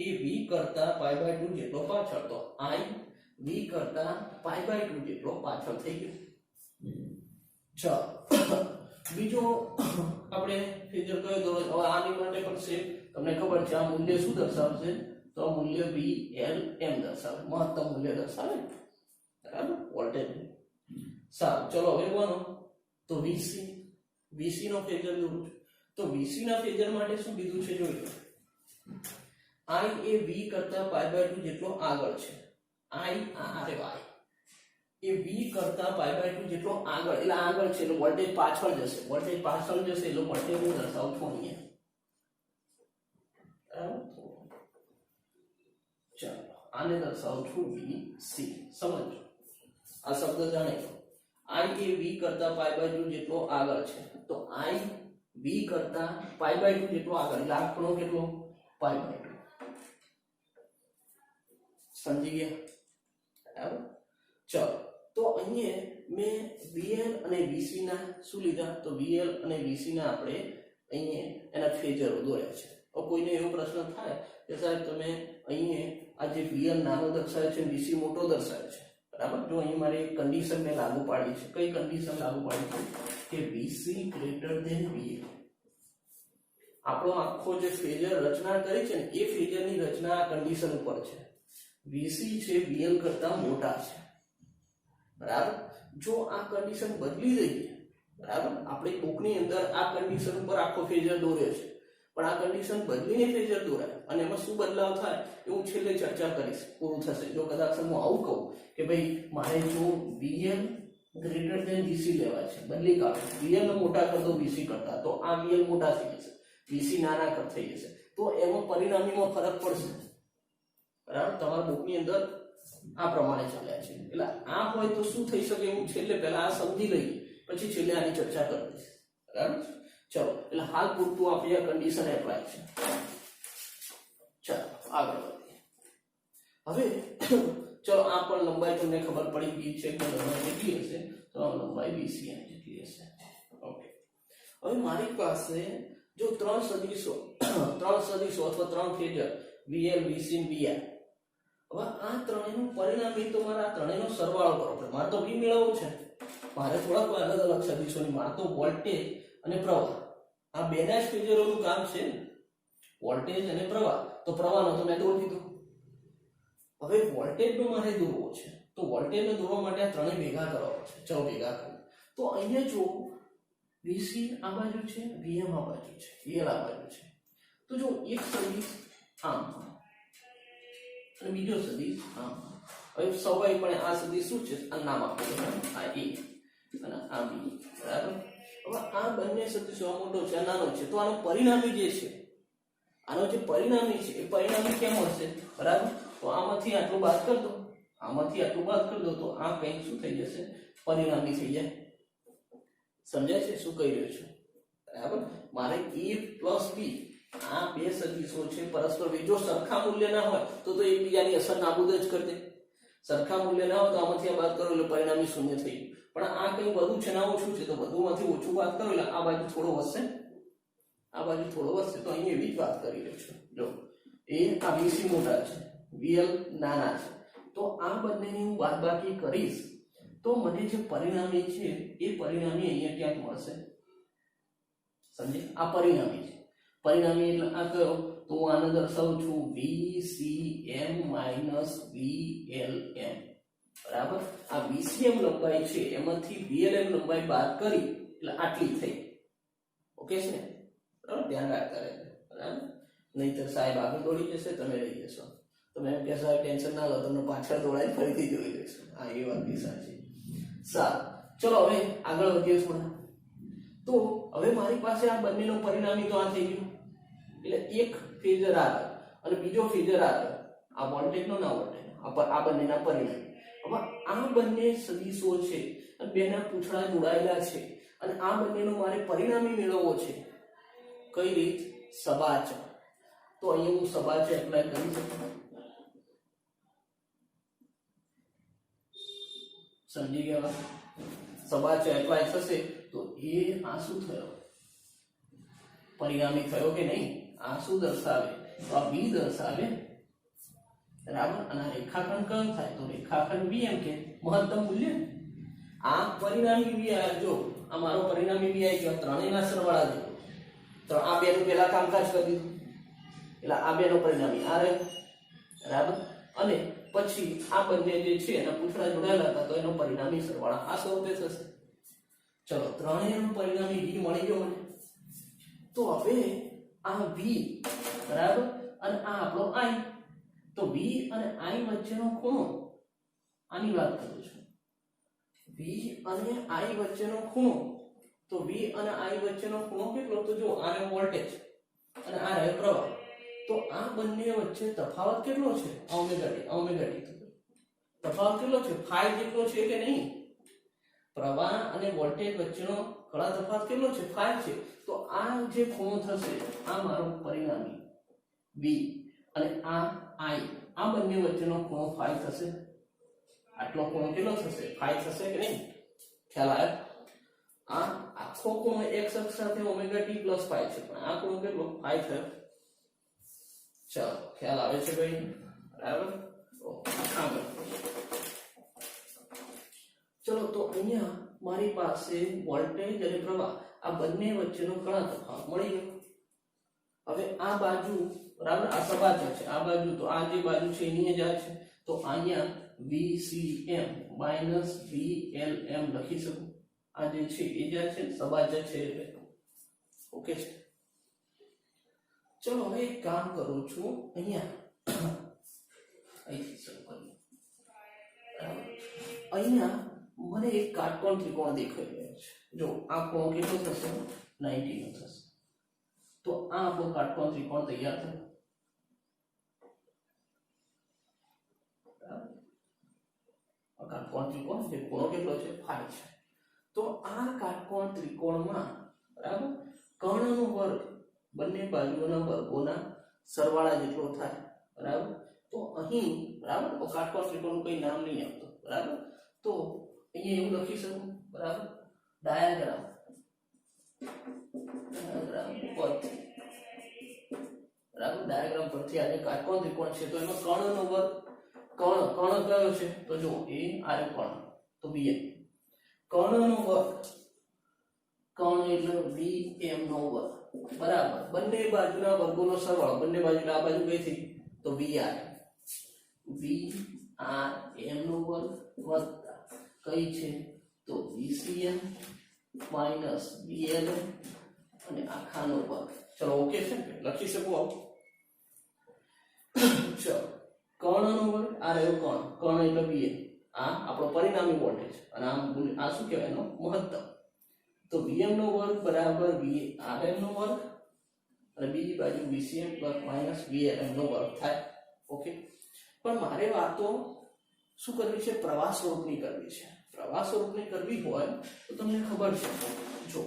એ V કરતા π/2 જેટલો પાછળ. તો I V કરતા π/2 જેટલો પાછળ થઈ ગયો. ચાલો બીજો આપણે ફેઝર કયો દોરો. હવે આની માટે પણ સેમ તમને ખબર છે આ મૂલ્ય શું દર્શાવશે, તો આ મૂલ્ય VLM દર્શાવે, મહત્તમ મૂલ્ય દર્શાવે, બરાબર, વોલ્ટેજ. સારું, ચલો હવે કોનો, તો VC નો ફેઝર દોરું છું. તો VC ના ફેઝર માટે શું કીધું છે જોઈ લો. I એ V કરતા π/2 જેટલો આગળ છે. I એ V કરતા π/2 જેટલો આગળ, એટલે આગળ છે એટલે વોલ્ટેજ પાછળ જશે. વોલ્ટેજ પાછળ જશે એટલે વોલ્ટેજ હું દર્શાવું છું અહીંયા, બરાબર. ચાલો આને દર્શાવું છું VC. સમજો આ શબ્દ જાણી લો. I એ V કરતા π/2 જેટલો આગળ છે, તો I V કરતા π/2 જેટલો આગળ, એટલે આ ખૂણો કેટલો π/2. સમજી ગયા? બરાબર. ચલો તો અહીંયા મેં VL અને VC ના શું લીધા, તો VL અને VC ના આપણે અહીંયા એના ફેજરો દોર્યા છે. તો કોઈને એવો પ્રશ્ન થાય કે સાહેબ તમે અહીંયા આ જે VL નાનો દર્શાવે છે VC મોટો દર્શાવે છે, બરાબર. જો અહીં મારે એક કન્ડિશન ને લાગુ પાડી છે. કઈ કન્ડિશન લાગુ પાડી છે કે VC ગ્રેટર ધેન VL. આપણો આખો જે ફેજર રચના કરી છે ને એ ફેજરની રચના આ કન્ડિશન ઉપર છે. VC છે VL કરતા મોટા છે, બરાબર. જો આ કન્ડિશન બદલી દઈએ, બરાબર, આપણે બુકની અંદર આ કન્ડિશન ઉપર આખો ફેજર દોર્યો છે, પણ આ કન્ડિશન બદલીને ફેજર દોરાય અને એમાં શું બદલાવ થાય એ હું છેલ્લે ચર્ચા કરીશ, પૂરું થશે. જો કદાચ હું આવું કહું કે ભાઈ મારે જો VL ગ્રેટર ધેન VC લેવા છે, બદલી કાઢો, VL ને મોટા કર દો VC કરતા, તો આ VL મોટા થઈ જશે, VC નાના કર થઈ જશે, તો એમાં પરિણામીમાં ફરક પડશે, બરાબર. તમારા બુકની અંદર આ પ્રમાણે ચાલ્યા છે. એટલે આ હોય તો શું થઈ શકે, હું છેલ્લે પહેલા આ સમજી લઈએ, પછી છેલ્લે આની ચર્ચા કરી દઈશ, બરાબર. ચલો એટલે હાલ પૂરતું આપણે આ કન્ડિશન એપ્લાય છે. ચાલો આગળ વધીએ. હવે ચલો આ પણ લંબાઈ તમને ખબર પડી ગઈ છે કે લંબાઈ કેટલી હશે, તો લંબાઈ BC જેટલી હશે. ઓકે. હવે મારી પાસે જો ત્રણ સદિશો અથવા ત્રણ ફેજર VL VC VI, હવે આ ત્રણેયનું પરિણામી તો મારે આ ત્રણેયનો સરવાળો કરવો પડે. મારે તો V મેળવવું છે, મારે થોડાક અલગ અલગ સદિશોની, મારે તો વોલ્ટેજ અને પ્રવાહ, આ બેના જ ફેજરોનું કામ છે, વોલ્ટેજ અને પ્રવાહ. તો પ્રવાહનો તો મેં દોરી દીધો. હવે વોલ્ટેજનો મારે દોરવો છે, તો વોલ્ટેજને દોરવા માટે આ ત્રણેય ભેગા કરવા પડશે. ચલો ભેગા કરીએ. તો અહીંયા જો VC આ બાજુ છે, VM આ બાજુ છે, VL આ બાજુ છે, તો જો એક સદિશ આમ અને બીજો સદિશ આમ. હવે સ્વાભાવિકપણે આ સદિશ શું છે, આ નામ આપો, આ A અને આ B, બરાબર. હવે આ બંને સદિશો, આ મોટો છે આ નાનો છે, તો આનો પરિણામી જે છે, આનો જે પરિણામી છે એ પરિણામી કેમ હશે, બરાબર. તો આમાંથી આટલું બાદ કરી દો, આમાંથી આટલું બાદ કરી દો, તો આ કંઈક શું થઈ જશે, પરિણામી થઈ જાય. સમજાય છે શું કહી રહ્યો છું, બરાબર. મારે A પ્લસ B આ બે સદિશો છે પરસ્પર જો સરખા મૂલ્ય ના હોય તો એકબીજાની અસર નાબૂદ જ કરી દે. સરખા મૂલ્ય ના હોય તો આમાંથી આ બાદ કરો એટલે પરિણામી શૂન્ય થઈ ગયું. પણ આ કંઈ વધુ છે ના ઓછું છે, તો વધુમાંથી ઓછું બાદ કરો એટલે આ બાજુ થોડો વધશે, આ બાજુ થોડો વધશે. તો અહીં એવી જ વાત કરી રહ્યો છું. જો આ VC મોટા છે, VL નાના છે, તો આ બંનેની હું બાદબાકી કરીશ તો મને જે પરિણામી છે એ પરિણામી અહીંયા ક્યાંક મળશે. સમજે? આ પરિણામી છે. પરિણામી એટલે આ કયો, તો હું આને દર્શાવું છું VCM માઇનસ VLM, બરાબર. આ VCM લંબાઈ છે એમાંથી VLM લંબાઈ બાદ કરી એટલે આટલી થઈ. ઓકે છે, બરાબર. ધ્યાન રાખતા રહેજો, બરાબર. નહીતર સાહેબ આગળ દોડી જશે, તમે રહી જશો. તમે એમ કે સાહેબ ટેન્શન ના લો, તમને પાછળ દોડાઈ ફરીથી જોઈ લેશો. હા, એ વાત બી સાચી. સારું, ચલો હવે આગળ વધીએ થોડા. તો હવે મારી પાસે આ બંનેનો પરિણામી તો આ થઈ ગયું, એટલે એક ફેઝર આગળ અને બીજો ફેઝર આગળ, આ વોલ્ટેજનો ના વોલ્ટેજ, આ બંનેના પરિણામી. હવે આ બંને સદિશો છે અને બેના પૂંછડા જોડાયેલા છે અને આ બંનેનો મારે પરિણામી મેળવવો છે. કઈ રીત? સબાચર. તો અહીંયા હું સબાચર એપ્લાય કરી શકું. સમજી ગયા? સબાચર એપ્લાય થશે તો એ આ શું થયો, પરિણામી થયો કે નહીં? આ શું દર્શાવે? તો આ B દર્શાવે, બરાબર. અને રેખાખંડ કયો થાય? તો રેખાખંડ VM કે મહત્તમ મૂલ્ય. આ પરિણામી B આવ્યો. જો આ મારો પરિણામી B આવી ગયો, ત્રણેયના સરવાળા દે તો આ બેનું પેલા કામકાજ કરી દીધું, એટલે આ બેનો પરિણામી આ રહ્યો, બરાબર. અને પછી આ બંને જે છે એના પૂંછડા જોડાયેલા હતા તો એનો પરિણામી સરવાળા આ સ્વરૂપે થશે. ચલો, ત્રણેયનું પરિણામી V મળી ગયો મને. તો હવે આ V, બરાબર, અને આ આપણો I, તો V અને I વચ્ચેનો ખૂણો, આની વાત કરું છું, V અને I વચ્ચેનો ખૂણો, તો V અને I વચ્ચેનો ખૂણો કેટલો? તો જો આ રહ્યો વોલ્ટેજ અને આ રહ્યો પ્રવાહ, તો આ બંને વચ્ચે તફાવત કેટલો છે? ઓમેગા ટી તફાવત કેટલો છે? ફાઈ જેટલો છે કે નહીં? પ્રવાહ અને વોલ્ટેજ વચ્ચેનો કળા તફાવત કેટલો છે? ફાઈ છે. તો આ જે ખૂણો થશે આ મારો પરિણામી v અને આ i, આ બંને વચ્ચેનો ખૂણો ફાઈ થશે. આટલો ખૂણો કેટલો થશે? ફાઈ થશે કે નહીં? ખ્યાલ આવ્યો? આ આખો ખૂણો x અક્ષ સાથે ઓમેગા ટી પ્લસ ફાઈ છે, પણ આ ખૂણો કેટલો? ફાઈ થયો. ચાલો, ખ્યાલ આવે છે ભાઈ? બરાબર. આગળ ચલો, તો અહીંયા મારી પાસે વોલ્ટેજ અને પ્રવાહ આ બંને વચ્ચેનો કળા તફાવત મળી ગયો. હવે આ બાજુ બરાબર, આ સબાજુ છે, આ બાજુ તો આ જે બાજુ છે એની જ આ છે, તો અહીંયા VCM માઈનસ VLM લખી શકું. આ જે છે એ જ છે, સબાજુ છે એટલે ઓકે. ચલો હવે એક કામ કરું છું, અહીંયા અહીંથી શરૂ કરીએ. અહીંયા મને એક કાટકોણ ત્રિકોણ દેખાઈ રહ્યો છે. જો આ ખૂણો કેટલો થશે? 90 નો થશે. તો આ આપણો કાટકોણ ત્રિકોણ તૈયાર થયો. આ કાટકોણ ત્રિકોણ જે ખૂણો કેટલો છે? ફાઈ છે. તો આ કાટકોણ ત્રિકોણમાં બરાબર કર્ણનો વર્ગ બંને બાજુઓના વર્ગોના સરવાળા જેટલો થાય. બરાબર. તો અહીં બરાબર કાટકોણ ત્રિકોણનું કોઈ નામ નહીં આપતો. બરાબર. તો અહીંયા એવું લખી શકું. બરાબર. ડાયાગ્રામ પરથી બરાબર ડાયાગ્રામ પરથી આ જે કાટકોણ ત્રિકોણ છે તો એમાં કર્ણનો વર્ગ કર્ણ કયો છે? તો જો એ આરે કર્ણ, તો bm. કર્ણનો વર્ગ કર્ણ એટલે vm નો વર્ગ બરાબર બંને બાજુના વર્ગોનો સરવાળો. બંને બાજુ આ બાજુ કઈ થઈ? તો vr નો વર્ગ વત્તા કઈ છે? તો vcm માઈનસ vlm અને આખાનો વર્ગ. ચલો ઓકે છે, લખી શકું આવું. ચલો, કર્ણનો વર્ગ આ રહ્યો કર્ણ એટલે vm, આ આપણો પરિણામી વોલ્ટેજ અને આ શું કહેવાય? એનો મહત્તમ. તો vm નો વર્ગ બરાબર vrm નો વર્ગ અને બીજી બાજુ vcm માઈનસ vlm નો વર્ગ થાય. ઓકે. પણ મારે વાતો શું કરવી છે? પ્રવાહ સ્વરૂપની કરવી છે. પ્રવાહ સ્વરૂપની કરવી હોય તો તમને ખબર છે, જો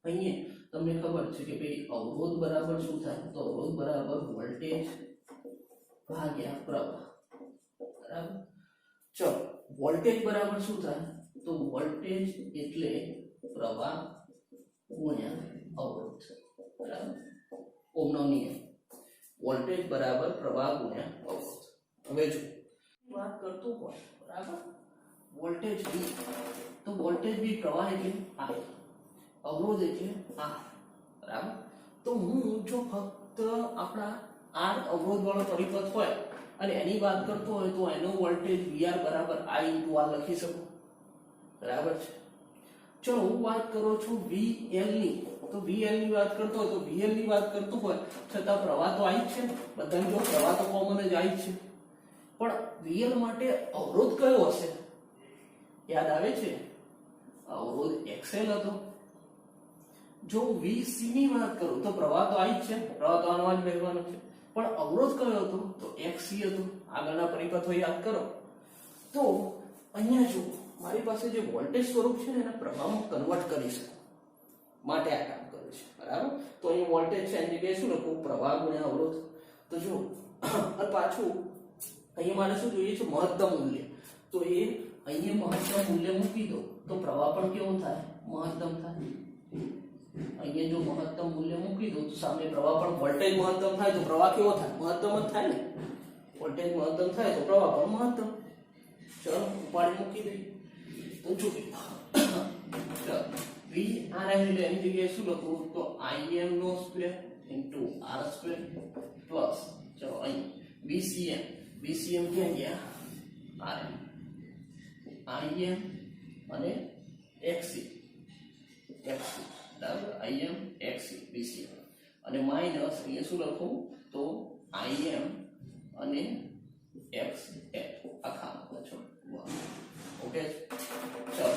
અહીંયા તમને ખબર છે કે ભાઈ અવરોધ બરાબર શું થાય? તો અવરોધ બરાબર વોલ્ટેજ ભાગ્યા પ્રવાહ. બરાબર. ચલો, વોલ્ટેજ બરાબર શું થાય? તો વોલ્ટેજ એટલે પ્રવાહ ગુણ્યા અવરોધ. બરાબર. ઓહમનો નિયમ, વોલ્ટેજ બરાબર પ્રવાહ ગુણ્યા અવરોધ. હવે જો વાત કરતો હોય બરાબર વોલ્ટેજ v, તો વોલ્ટેજ v પ્રવાહ એટલે i, અવરોધ એટલે r. બરાબર. તો હું જો ફક્ત આપણા r અવરોધ વાળો પરિપથ હોય અને એની વાત કરતો હોય તો એનો વોલ્ટેજ vr બરાબર i * r લખી શકું. બરાબર છે. ચલો, હું વાત કરું છું vl ની, તો vl ની વાત કરતો હોય તો vl ની વાત કરતો હોય છતાં પ્રવાહ તો i જ છે ને. બધાને જો પ્રવાહ તો કોમન જ i છે. પણ vl માટે અવરોધ કયો હશે? યાદ આવે છે? અવરોધ xl હતો. જો vc ની વાત કરું તો પ્રવાહ તો i જ છે, પ્રવાહ તો આનો જ વહેવાનો છે. પણ અવરોધ કયો હતો? તો xc હતો. આગળના પરિપથો યાદ કરો. તો અહીંયા જો મારી પાસે જે વોલ્ટેજ સ્વરૂપ છે ને એને પ્રવાહમાં કન્વર્ટ કરી શકું માટે આ કામ કર્યું છે. બરાબર. તો અહીં વોલ્ટેજ છે એની જગ્યાએ શું લખું? પ્રવાહ ગુણ્યા અવરોધ. તો જો અને પાછું અહીંયા મારે શું જોઈએ છે? મહત્તમ મૂલ્ય. તો એ અહીંયા મહત્તમ મૂલ્ય મૂકી દો તો પ્રવાહ પણ કેવો થાય? મહત્તમ થાય. અહીંયા જો મહત્તમ મૂલ્ય મૂકી દો તો સામે પ્રવાહ પણ વોલ્ટેજ મહત્તમ થાય તો પ્રવાહ કેવો થાય? મહત્તમ જ થાય ને. વોલ્ટેજ મહત્તમ થાય તો પ્રવાહ પણ મહત્તમ. ચલો, ઉપાડી મૂકી દઈએ. તો જો ચલો vr એટલે એની જગ્યાએ શું લખું? તો im નો સ્ક્વેર * r સ્ક્વેર પ્લસ ચલો અહીં vcm ક્યાં ગયા? rm im અને xc બરાબર. im xc vcm અને માઈનસ અહીંયા શું લખું? તો im અને x આખા પાછો. ઓકે. ચલો,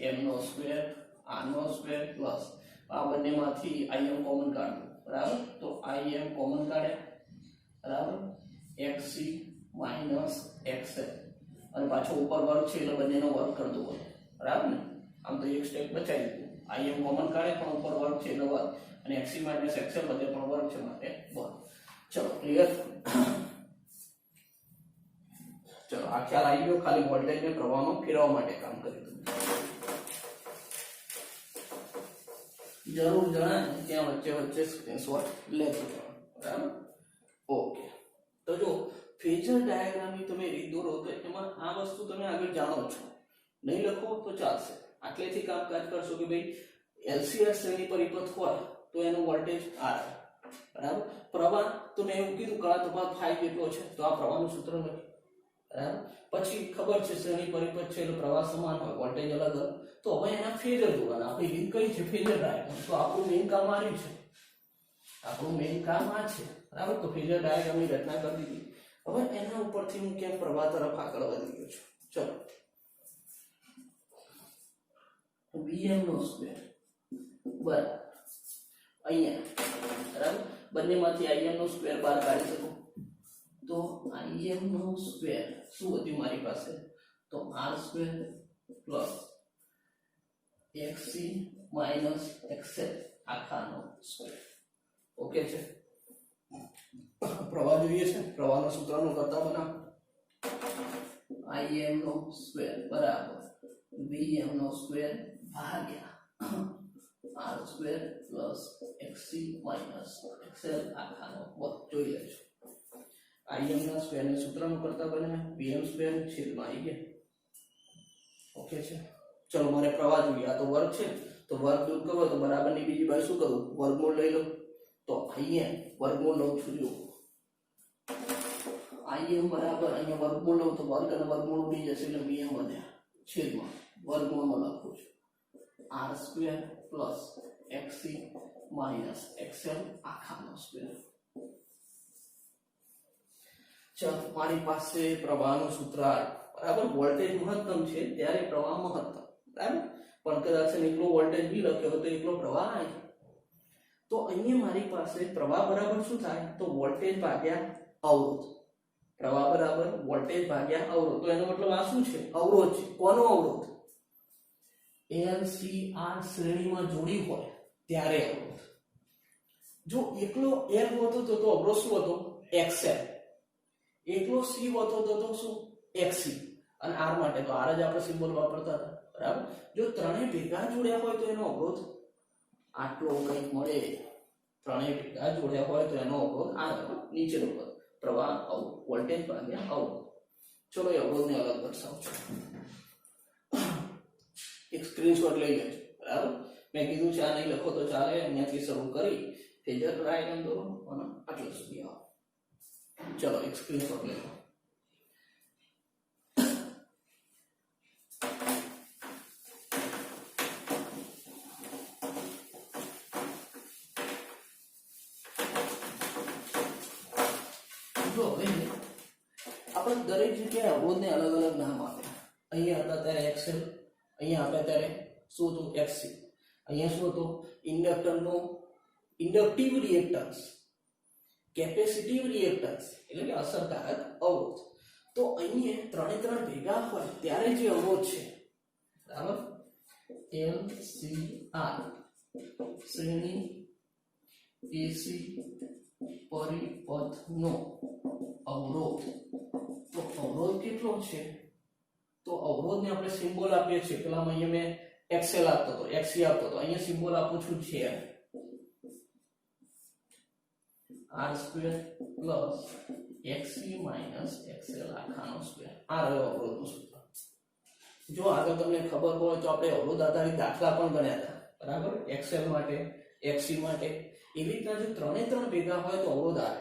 im નો સ્ક્વેર r નો સ્ક્વેર પ્લસ આ બંને બંનેમાંથી Im કોમન કાઢવું, બરાબર. તો Im કોમન કાઢ્યા, બરાબર. xc માઈનસ xl અને પાછો ઉપર વર્ગ છે એટલે બંનેનો વર્ગ કરી દો, બરાબર ને. આમ તો એક સ્ટેપ બચાવી દીધું. Im કોમન કાઢે પણ ઉપર વર્ગ છે એટલે વર્ગ, અને xc માઈનસ xl બધે પણ વર્ગ છે માટે વર્ગ. ચલો ક્લિયર. ચલો આ ખ્યાલ આવી ગયો. ખાલી વોલ્ટેજને પ્રવાહમાં ફેરવવા માટે કામ કર્યું. જરૂર જણાય ત્યાં વચ્ચે વચ્ચે સ્ક્રીનશોટ લેજો, બરાબર. ઓકે. તો જો ફેઝર ડાયાગ્રામની તમે રીત દોરો તો એમાં આ વસ્તુ તમે આગળ જાણો છો, નહીં લખો તો ચાલશે. આટલેથી કામકાજ કરશો કે ભાઈ LCR શ્રેણી પરિપથ હોય તો એનો વોલ્ટેજ R, બરાબર. પ્રવાહ તો મેં એવું કીધું કળા તફાવત phi કેટલો છે તો આ પ્રવાહનું સૂત્ર લખી, બરાબર. પછી ખબર છે શ્રેણી પરિપથ છે એટલે પ્રવાહ સમાન હોય, વોલ્ટેજ અલગ અલગ. તો હવે એના ફેઝર દોરવાના. આપણી રીત કઈ છે? Phasor diagram. તો આપણું મેઇન કામ આ છે, આપણું મેઇન કામ આ છે, બરાબર. તો ફેઝર ડાયાગ્રામની રચના કરી દીધી. હવે એના ઉપરથી હું કેમ પ્રવાહ તરફ આગળ વધી ગયો છું. ચલો Vm નો સ્ક્વેર બરાબર અહીંયા, બરાબર. બંનેમાંથી Im નો સ્ક્વેર બહાર કાઢી શકો તો Im નો સ્ક્વેર શું વધ્યું મારી પાસે? તો R square plus xc minus xl આખાનો સ્ક્વેર. ઓકે છે. પ્રવાહ જોઈએ છે. પ્રવાહના સૂત્રનું કરતા બનાવ. Im નો સ્ક્વેર બરાબર Vm નો સ્ક્વેર ભાગ્યા R square plus xc minus xl આખાનો વર્ગ. જોઈ લેજો. Im ના સ્ક્વેરને સૂત્રનું કરતા બને Vm સ્ક્વેર છેદમાં આવી ગયા. ઓકે છે. ચલો મારે પ્રવાહ જોઈએ. આ તો વર્ગ છે તો વર્ગ દૂર કરો તો બરાબરની બીજી બાજુ શું કરું? વર્ગમૂળ લઈ લો. તો અહીંયા વર્ગમૂળ લઉં છું. જો Im બરાબર અહીંયા વર્ગમૂળ લઉં તો વર્ગ અને વર્ગમૂળ ઉડી જશે એટલે Vm વધ્યા છેદમાં વર્ગમૂળમાં લખું છું R square plus xc minus xl આખાનો સ્ક્વેર. ચાલો મારી પાસે પ્રવાહનું સૂત્ર બરાબર. વોલ્ટેજ મહત્તમ છે ત્યારે પ્રવાહ મહત્તમ, બરાબર. પણ કદાચ એકલો વોલ્ટેજ બી લખ્યો હોય તો એકલો પ્રવાહ આવે. તો અહીંયા મારી પાસે પ્રવાહ બરાબર શું થાય? તો વોલ્ટેજ ભાગ્યા અવરોધ. પ્રવાહ બરાબર વોલ્ટેજ ભાગ્યા અવરોધ. તો એનો મતલબ આ શું છે? અવરોધ છે. કોનો અવરોધ? LCR શ્રેણીમાં જોડી હોય ત્યારે અવરોધ. જો એકલો L હોતો તો અવરોધ શું હતો? XL. એકલો C હોતો તો શું? XC. અને R માટે તો R જ આપણે સિમ્બોલ વાપરતા હતા, બરાબર. જો ત્રણેય ભેગા જોડ્યા હોય તો એનો અવરોધ આટલો કંઈક મળે. ત્રણેય ભેગા જોડ્યા હોય તો એનો અવરોધ આ નીચેનો પદ પ્રવાહ અવરોધ વોલ્ટેજ ભાગ્યા અવરોધ. ચલો એ અવરોધને અલગ દર્શાવું છું. એક સ્ક્રીનશોટ લઈ લેજો, બરાબર. મેં કીધું છે આ નહીં લખો તો ચાલે. અહીંયાથી શરૂ કરી ફેઝર ડાયાગ્રામ દોરો અને આટલા સુધી આવો. ચલો એક સ્ક્રીનશોટ લઈ લો. આપણે દરેક જગ્યાએ અવરોધને અલગ અલગ નામ આપ્યા. અહીંયા હતા ત્યારે XL, અહીંયા આપ્યા ત્યારે શું હતું? XC. અહીંયા શું હતું? ઇન્ડક્ટરનું ઇન્ડક્ટિવ રિએક્ટન્સ, કેપેસિટિવ રિએક્ટન્સ એટલે કે અસરકારક અવરોધ. તો અહીંયા ત્રણે ત્રણ ભેગા હોય ત્યારે જે અવરોધ છે, બરાબર, LCR શ્રેણી AC પરિપથનો અવરોધ. તો અવરોધ કેટલો છે? તો અવરોધને આપણે સિમ્બોલ આપીએ છીએ. પેલામાં અહીંયા મેં XL આપતો હતો, XC આપતો હતો. અહીંયા સિમ્બોલ આપું છું છે R square plus XC minus XL આખાનો સ્ક્વેર. આ રહ્યો અવરોધનું સૂત્ર. જો આગળ તમને ખબર હોય તો આપણે અવરોધ આધારિત દાખલા પણ ગણ્યા હતા, બરાબર. XL માટે, XC માટે. એવી રીતના જો ત્રણે ત્રણ ભેગા હોય તો અવરોધ આવે,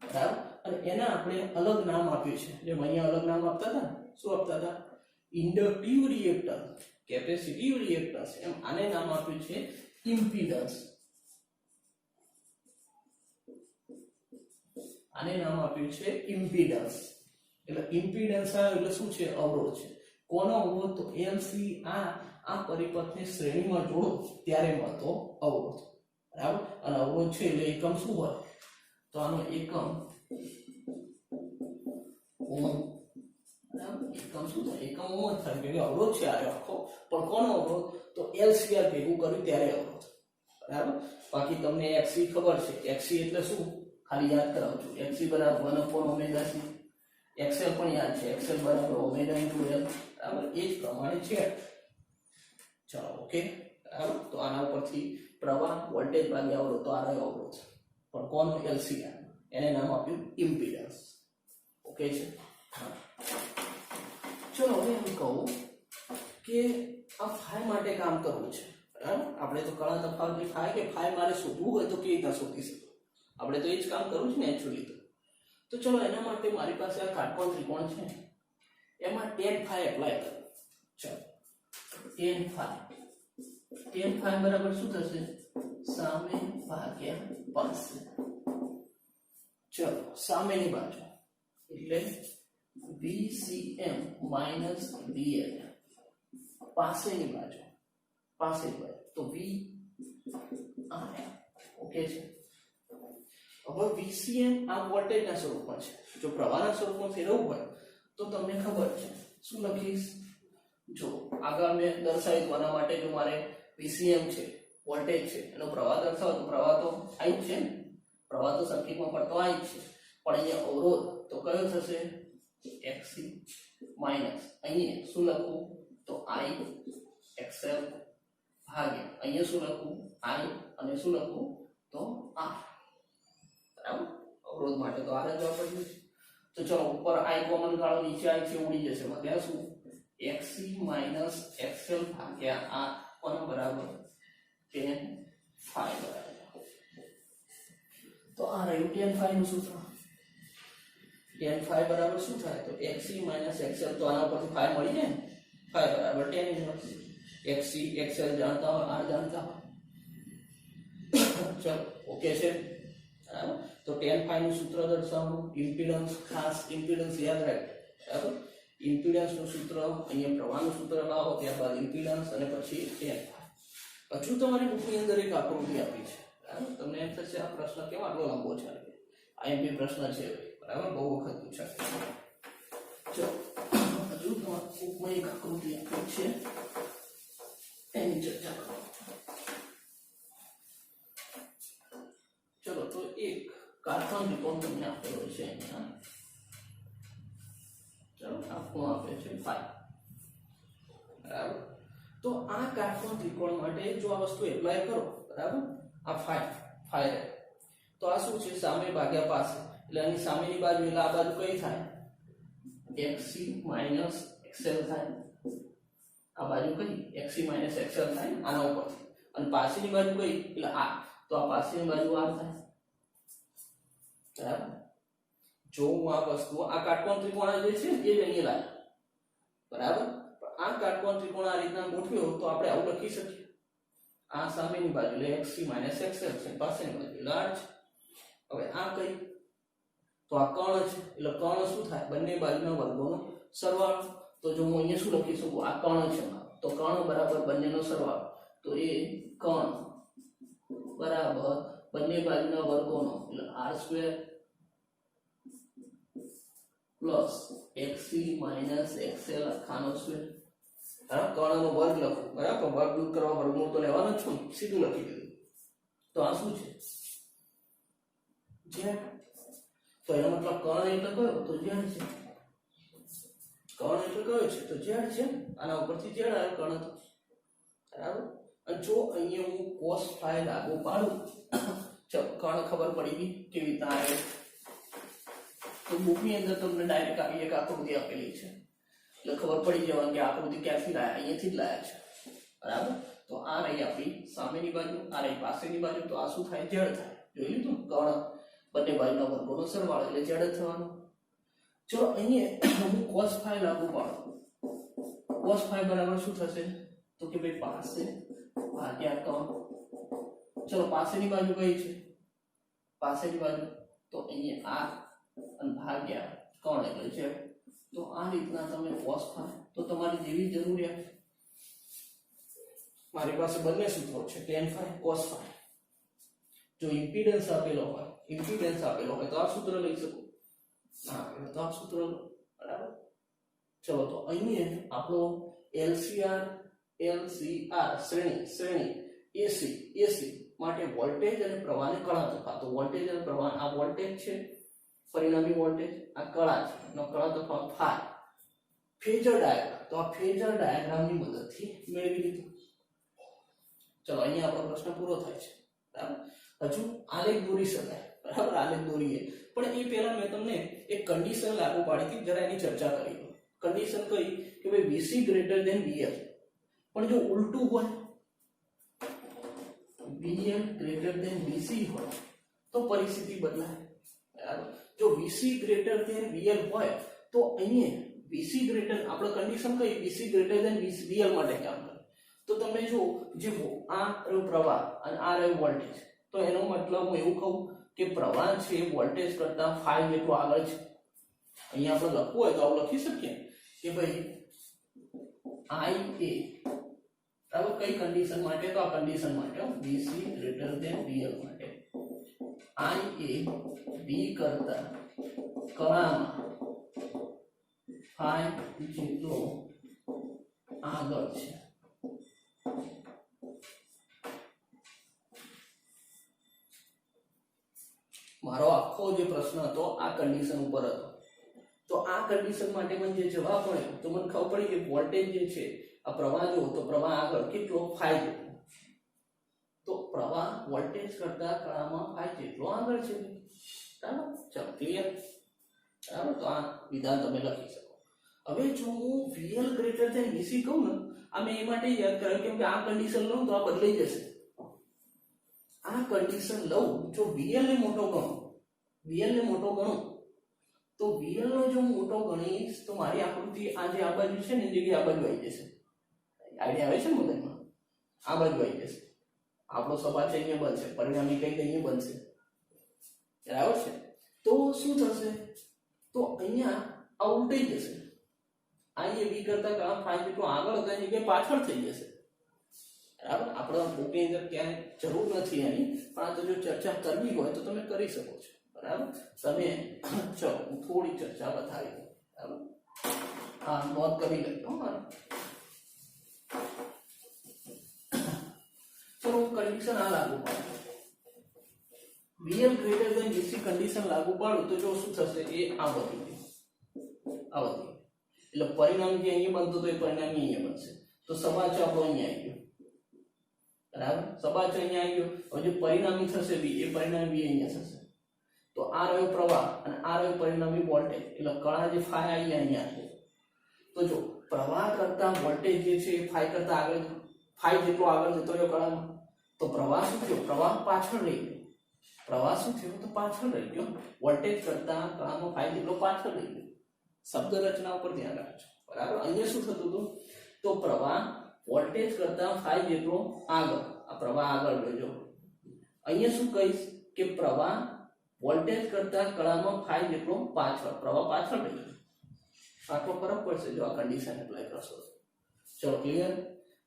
બરાબર. અને એના આપણે અલગ નામ આપ્યું છે. જેમ અહીંયા અલગ નામ આપતા હતા, શું આપતા હતા? Inductive reactance, capacitive reactance. એમ આને નામ આપ્યું છે ઇમ્પિડન્સ. આને નામ આપ્યું છે ઇમ્પિડન્સ. એટલે ઇમ્પિડન્સ એટલે શું છે? અવરોધ છે. કોનો અવરોધ? તો LCR આ પરિપથની શ્રેણીમાં જોડો ત્યારે મળતો અવરોધ, બરાબર. અને અવરોધ છે એટલે એકમ શું હોય, તો આનો એકમ ઓહમ, બરાબર. એકમ શું થાય, એકમ ઓહમ થાય કે અવરોધ છે આ આખો, પણ કોનો અવરોધ, તો એલ સ્ક્વેર ભેગું કર્યું ત્યારે અવરોધ, બરાબર. બાકી તમને એક્સી ખબર છે, એક્સી એટલે શું ખાલી યાદ કરાવજો, એક્સી બરાબર 1/ωc, એક્સએલ પણ યાદ છે, એક્સએલ બરાબર ઓમેગા ઇન્ટુ એલ, બરાબર. એ જ પ્રમાણે છે. ચલો ઓકે, બરાબર. તો આના ઉપરથી પ્રવાહ વોલ્ટેજ ભાગ્યા અવરોધ, તો આ રહ્યો અવરોધ, પણ કોણ એલસીઆર, એને નામ આપ્યું ઇમ્પિડન્સ. ઓકે છે. ચલો હવે હું કહું કે આ ફાઈ માટે કામ કરવું છે, બરાબર. આપણે તો કળા તફાવત ફાઈ કે ફાઈ મારે શોધવું હોય તો કેવી રીતના શોધી શકું, આપણે તો એ જ કામ કરવું છે ને એકચ્યુઅલી. તો ચલો એના માટે મારી પાસે આ કાટકોણ ત્રિકોણ છે, એમાં tan phi એપ્લાય કરો. ચલો tan phi બરાબર શું થશે, સામે ભાગ્યા પાસે. ચલો સામેની બાજુ એટલે VCM માઈનસ VL, પાસેની બાજુ તો V ઓકે છે. હવે VCM આ વોલ્ટેજના સ્વરૂપમાં છે, જો પ્રવાહના સ્વરૂપમાં ફેરવવું હોય તો તમને ખબર છે શું લખીશ, જો આગળ મેં દર્શાવ્યું આના માટે જો મારે VCM છે વોલ્ટેજ છે એનો પ્રવાહ દર્શાવો તો પ્રવાહ તો આ જ છે ને, પ્રવાહ તો સર્કિટમાં પડતો આ જ છે, પણ અહીંયા અવરોધ તો કયો થશે, XC માઈનસ અહીંયા શું લખું, તો I XL ભાગ્યા અહીંયા શું લખું, I અને શું લખું, તો R, બરાબર. અવરોધ માટે તો R જ વાપર્યું છે. તો ચલો ઉપર I કોમન કાઢો, નીચે I છે ઉડી જશે, ત્યાં શું XC માઈનસ XL ભાગ્યા R કોના બરાબર, tan phi બરાબર. તો આ રહ્યું tan phi નું સૂત્ર. tan phi બરાબર શું થાય, તો XC માઈનસ XL, તો આના પરથી phi મળી જાય ને, phi બરાબર tan ઇન્વર્સ XC XL જાણતા હોય, R જાણતા હોય. ચલો ઓકે છે, બરાબર. તો tan phi નું સૂત્ર દર્શાવવું, ઇમ્પિડન્સ, ખાસ ઇમ્પિડન્સ યાદ રાખજો, બરાબર. ઇમ્પિડન્સ નું સૂત્ર અહીંયા પ્રવાહનું સૂત્ર લાવો, ત્યારબાદ ઇમ્પિડન્સ અને પછી tan phi. હજુ તમારી બુકની અંદર એક આકૃતિ આપી છે, બરાબર. તમને એમ થશે આ પ્રશ્ન કેમ આટલો લાંબો છે, આઈએમપી પ્રશ્ન છે, બરાબર, બહુ વખત પૂછાય. ચલો હજુ તમારી બુકમાં એક આકૃતિ આપી છે, એની ચર્ચા કરો. ચલો તો એક કાટકોણ ત્રિકોણ તમને આપેલો છે અહીંયા, ચલો આપણું આપે છે phi, બરાબર. તો આ કાટકોણ ત્રિકોણ માટે જો આ વસ્તુ એપ્લાય કરો, બરાબર, આ phi રહે, તો આ શું છે, સામે ભાગ્યા પાસે, એટલે આની સામેની બાજુ એટલે આ બાજુ કઈ થાય, XC માઈનસ XL થાય, આ બાજુ કઈ XC માઈનસ XL થાય આના ઉપરથી, અને પાછળની બાજુ કઈ એટલે આ, તો આ પાછળની બાજુ R થાય, બરાબર. જો હું આ વસ્તુ આ કાટકોણ ત્રિકોણ જે છે એ જ અહીંયા લાવ્યો, બરાબર. આ કાટકોણ ત્રિકોણ આ રીતના ગોઠવ્યો તો આપણે આવું લખી શકીએ, આ સામેની બાજુ એટલે XC માઈનસ XL છે, પાછળની બાજુ એટલે R છે. હવે આ કઈ, તો આ કર્ણ છે, એટલે કર્ણ શું થાય, બંને બાજુના વર્ગોનો સરવાળો. તો જો હું અહીંયા શું લખી શકું, આ કર્ણ છે, તો કર્ણ બરાબર બંનેનો સરવાળો, તો એ કર્ણ બરાબર બંને બાજુના વર્ગોનો એટલે R² plus XC minus XL આખાનો સ્ક્વેર. કર્ણનો વર્ગ લખો, બરાબર, વર્ગ દૂર કરવા વર્ગમૂળ તો લેવાનો જ છું, સીધું લખી દીધું. તો આ શું છે, z. તો એનો મતલબ કર્ણ એટલે કયો, તો z છે. કર્ણ એટલે કયો છે, તો z છે. આના ઉપરથી z આવ્યો કર્ણ તો, બરાબર. અને જો અહીંયા હું cos phi લાગુ પાડું, ચલો કર્ણ ખબર પડી ગઈ કેવી રીતના આવે, તો બુકની અંદર તમને ડાયરેક્ટ આવી એક આકૃતિ આપેલી છે, એટલે ખબર પડી જવાનું કે આકૃતિ ક્યાંથી લાયા, અહીંયાથી જ લાયા છે, બરાબર. તો આ રહી આપણી સામેની બાજુ, આ રહી પાસેની બાજુ, તો આ શું થાય, z થાય. જોઈ લીધું, કર્ણ બંને બાજુના વર્ગોનો સરવાળો એટલે z જ થવાનો. ચલો અહીંયા હું cos phi લાગુ પાડું, cos phi બરાબર શું થશે, તો કે ભાઈ પાસે ભાગ્યા કર્ણ. ચલો પાસેની બાજુ કઈ છે, પાસેની બાજુ તો અહીંયા r અને ભાગ્યા કર્ણ એટલે z. તો આ રીતના તમે cos phi, તો તમારી જેવી જરૂરિયાત, મારી પાસે બંને સૂત્રો છે tan phi cos phi. જો ઇમ્પિડન્સ આપેલો હોય તો આ સૂત્ર લઈ શકો, ના તો આ સૂત્ર લો, બરાબર. ચલો તો અહીં આપણો LCR શ્રેણી AC માટે વોલ્ટેજ અને પ્રવાહને કળા તફાવત. તો વોલ્ટેજ અને પ્રવાહ, આ વોલ્ટેજ છે પરિણામી વોલ્ટેજ, આ કળા છે નો કળા તફાવત phi. ફેઝર ડાયાગ્રામ, તો આ ફેઝર ડાયાગ્રામની મદદથી મેળવી લીધું. ચલો અહીંયા આપણો પ્રશ્ન પૂરો થાય છે, બરાબર. હજુ આલેખ દોરી શકાય, બરાબર. આલેખ દોરીએ, પણ એ પહેલા મેં તમને એક કન્ડિશન લાગુ પાડી હતી, જરા એની ચર્ચા કરી લો. કન્ડિશન કઈ કે ભાઈ VC ગ્રેટર ધેન VL, પણ જો ઉલટું હોય, VL ગ્રેટર ધેન VC હોય તો પરિસ્થિતિ બદલાય, બરાબર. જો VC ગ્રેટર ધેન VL હોય તો અહીંયા VC ગ્રેટર, આપણે કન્ડિશન કઈ VC ગ્રેટર ધેન VL માટે કામ કરે. તો તમે જો જે આ રહ્યો પ્રવાહ અને આ રહ્યો વોલ્ટેજ, તો એનો મતલબ હું એવું કહું કે પ્રવાહ છે વોલ્ટેજ કરતા phi જેટલો આગળ છે. અહીંયા આપણે લખવું હોય તો આવું લખી શકીએ કે ભાઈ IA, બરાબર. કઈ કન્ડિશન માટે? તો આ કન્ડિશન માટે VC ગ્રેટર ધેન VL માટે IA V કરતા કળામાં phi જેટલો આગળ છે. મારો આખો જે પ્રશ્ન હતો આ કન્ડિશન ઉપર હતો. તો આ કન્ડિશન માટે મને જે જવાબ મળ્યો તો મને ખબર પડી કે વોલ્ટેજ જે છે આ પ્રવાહ જો તો પ્રવાહ આગળ કેટલો phi જેટલો. તો પ્રવાહ વોલ્ટેજ કરતા કળામાં phi જેટલો આગળ છે, બરાબર. ચલો ક્લિયર, બરાબર. તો આ વિધાન તમે લખી શકો. હવે જો હું VL ગ્રેટર ધેન VC કહું ને, આ મેં એ માટે યાદ કર્યું કેમ કે આ કન્ડિશન લઉં તો આ બદલાઈ જશે. આ કન્ડિશન લઉં, જો VL ને મોટો ગણો તો VL નો જો મોટો ગણીશ તો મારી આકૃતિ આ જે આ બાજુ છે ને એ જગ્યાએ આ બાજુ આવી જશે. આઈડિયા આવે છે ને મગજમાં? આ બાજુ આવી જશે. આપણો સપાટ છે અહીંયા બનશે, પરિણામી કંઈક અહીંયા બનશે, બરાબર છે. તો શું થશે? તો અહીંયા આ ઉલટાઈ જશે. આ એ V કરતા કળા phi જેટલું આગળ હતો એની જગ્યાએ પાછળ થઈ જશે, બરાબર. આપણે બુકની અંદર ક્યાંય જરૂર નથી એની, પણ આ તો જો ચર્ચા કરવી હોય તો તમે કરી શકો છો, બરાબર. તમે ચલો હું થોડી ચર્ચા બતાવી દઉં, બરાબર. હા, નોંધ કરી લેજો મારે. ચલો કન્ડિશન આ લાગુ પાડું, VL greater than VC condition લાગુ પાડું તો જો શું થશે, એ આ વધી ગયું, એટલે પરિણામ જે અહીંયા બનતું તો એ પરિણામ અહીંયા બનશે. તો સબાચો આપણો અહીંયા આવી ગયો, બરાબર. સબાચો અહીંયા આવી ગયો. હવે જે પરિણામી થશે V, એ પરિણામી V અહીંયા થશે. તો આ રહ્યો પ્રવાહ અને આ રહ્યો પરિણામી વોલ્ટેજ, એટલે કળા જે phi અહીંયા છે. તો જો પ્રવાહ કરતા વોલ્ટેજ જે છે એ phi કરતા આગળ, phi જેટલો આગળ જતો રહ્યો કળામાં, તો પ્રવાહ શું થયો? પ્રવાહ પાછળ રહી ગયો. તો પાછળ રહી ગયો. વોલ્ટેજ કરતા કળામાં phi જેટલો પાછળ રહી ગયો. શબ્દ રચના ઉપર ધ્યાન રાખજો, બરાબર. અહીંયા શું થતું હતું? તો પ્રવાહ વોલ્ટેજ કરતા phi જેટલો આગળ, આ પ્રવાહ આગળ ગયો. અહીંયા શું કહીશ કે પ્રવાહ વોલ્ટેજ કરતા કળામાં phi જેટલો પાછળ, પ્રવાહ પાછળ રહી ગયો. આટલો ફરક પડશે જો આ કન્ડિશન એપ્લાય કરશો. ચલો ક્લિયર.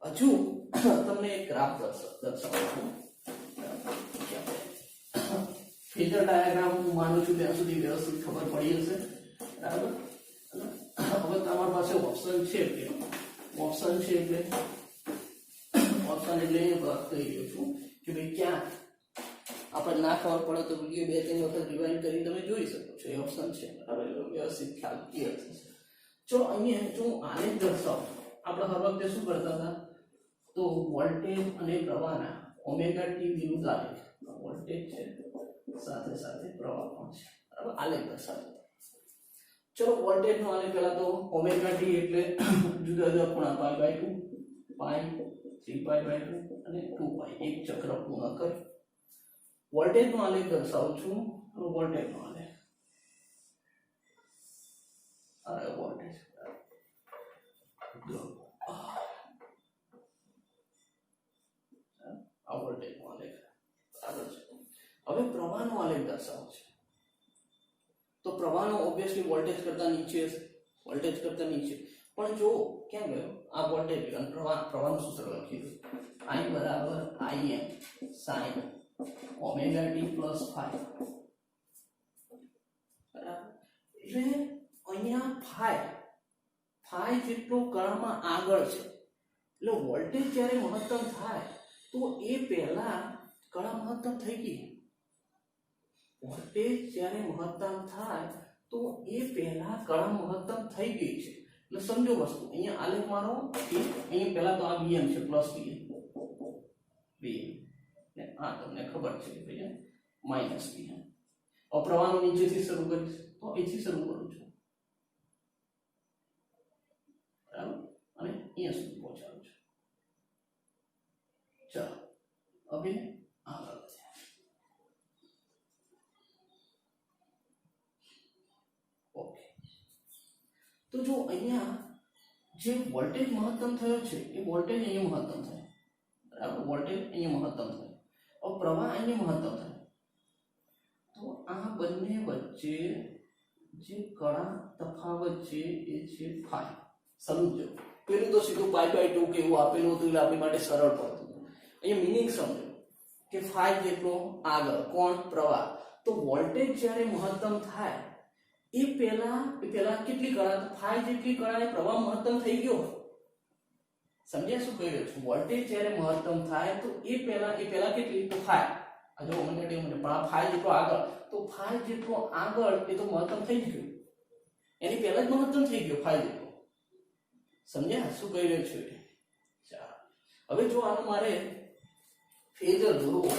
હજુ તમને એક ગ્રાફ દર્શાવું છું. ફેઝર ડાયાગ્રામ હું માનું છું ત્યાં સુધી વ્યવસ્થિત ખબર પડી હશે, બરાબર. હવે તમારી પાસે ઓપ્શન છે એટલે ઓપ્શન એટલે કહી રહ્યો છું કે ભાઈ ક્યાં આપણે ના ખબર પડે તો વિડીયો 2-3 વખત રિવાઇન્ડ કરી તમે જોઈ શકો છો. એ ઓપ્શન છે, બરાબર. વ્યવસ્થિત ખ્યાલ ક્લિયર થશે. જો અહીંયા જો આલેખ દર્શાવો, આપણે હર વખતે શું કરતા હતા? તો વોલ્ટેજ અને પ્રવાહના ઓમેગા ટી વિરુદ્ધ આલેખ, વોલ્ટેજ છે સાથે સાથે પ્રવાહ પણ છે, બરાબર. આલેખ દર્શાવો. ચલો વોલ્ટેજ નો આલેખ પહેલા તો ઓમેગા ટી એટલે જુદા જુદા ખૂણા π/2, π, 3π/2 અને 2π, એક ચક્ર પૂર્ણ કરી વોલ્ટેજ નો આલેખ દર્શાવું છું. વોલ્ટેજ નો આલેખ, અરે વોલ્ટેજ આ વોલ્ટેજ નો આલેખ, બરાબર છે. હવે પ્રવાહનો આલેખ દર્શાવો છે. તો પ્રવાહનો ઓબ્વિયસલી વોલ્ટેજ કરતા નીચે હશે, પણ પણ જો ક્યાં ગયો આ વોલ્ટેજ અને પ્રવાહનું સૂત્ર લખી દઉં I બરાબર Im sin omega t plus phi બરાબર એટલે અહીંયા phi જેટલો કણમાં આગળ છે એટલે વોલ્ટેજ જ્યારે મહત્તમ થાય તો એ પહેલા કણ મહત્તમ થઈ ગઈ વોલ્ટેજ જ્યારે મહત્તમ થાય તો એ પહેલા કણ મહત્તમ થઈ ગઈ છે એટલે સમજો વસ્તુ અહીંયા આલેખ મારો અહીંયા પહેલા તો આ Vm છે પ્લસ Vm ને આ તમને ખબર છે કે ભાઈ માઈનસ Vm પ્રવાહનો નીચેથી શરૂ કરીશ તો અહીંથી શરૂ કરું છું બરાબર અને અહીંયા સુધી પહોંચાડું છું ચાલો હવે આગળ ઓકે તો જો અહીંયા જે વોલ્ટેજ મહત્તમ થયો છે એ વોલ્ટેજ અહીંયા મહત્તમ થાય બરાબર વોલ્ટેજ અહીંયા મહત્તમ થાય और પ્રવાહ અહીંયા મહત્તમ થાય તો આ બંને વચ્ચે જે કણા તફાવત છે એ છે phi સમજો પેલું તો સીધું π/2 કે એવું આપેલું હતું એટલે આપણી માટે સરળ પડતું અહીંયા મીનિંગ સમજો કે phi જેટલો આગળ કોણ પ્રવાહ તો વોલ્ટેજ જ્યારે મહત્તમ થાય એ પહેલા કેટલી કણા phi જેટલી કણાએ પ્રવાહ મહત્તમ થઈ ગયો સમજ્યા શું કહી રહ્યો છું વોલ્ટેજ જ્યારે મહત્તમ થાય તો એ પહેલા કેટલી તો phi આ જો ઓમેગા ટી મને પણ phi જેટલો આગળ તો phi જેટલો આગળ એ તો મહત્તમ થઈ ગયો એની પહેલા જ મહત્તમ થઈ ગયો phi જેટલો સમજ્યા શું કહી રહ્યો છું ચાલો હવે જો આનું મારે ફેઝર દોરવું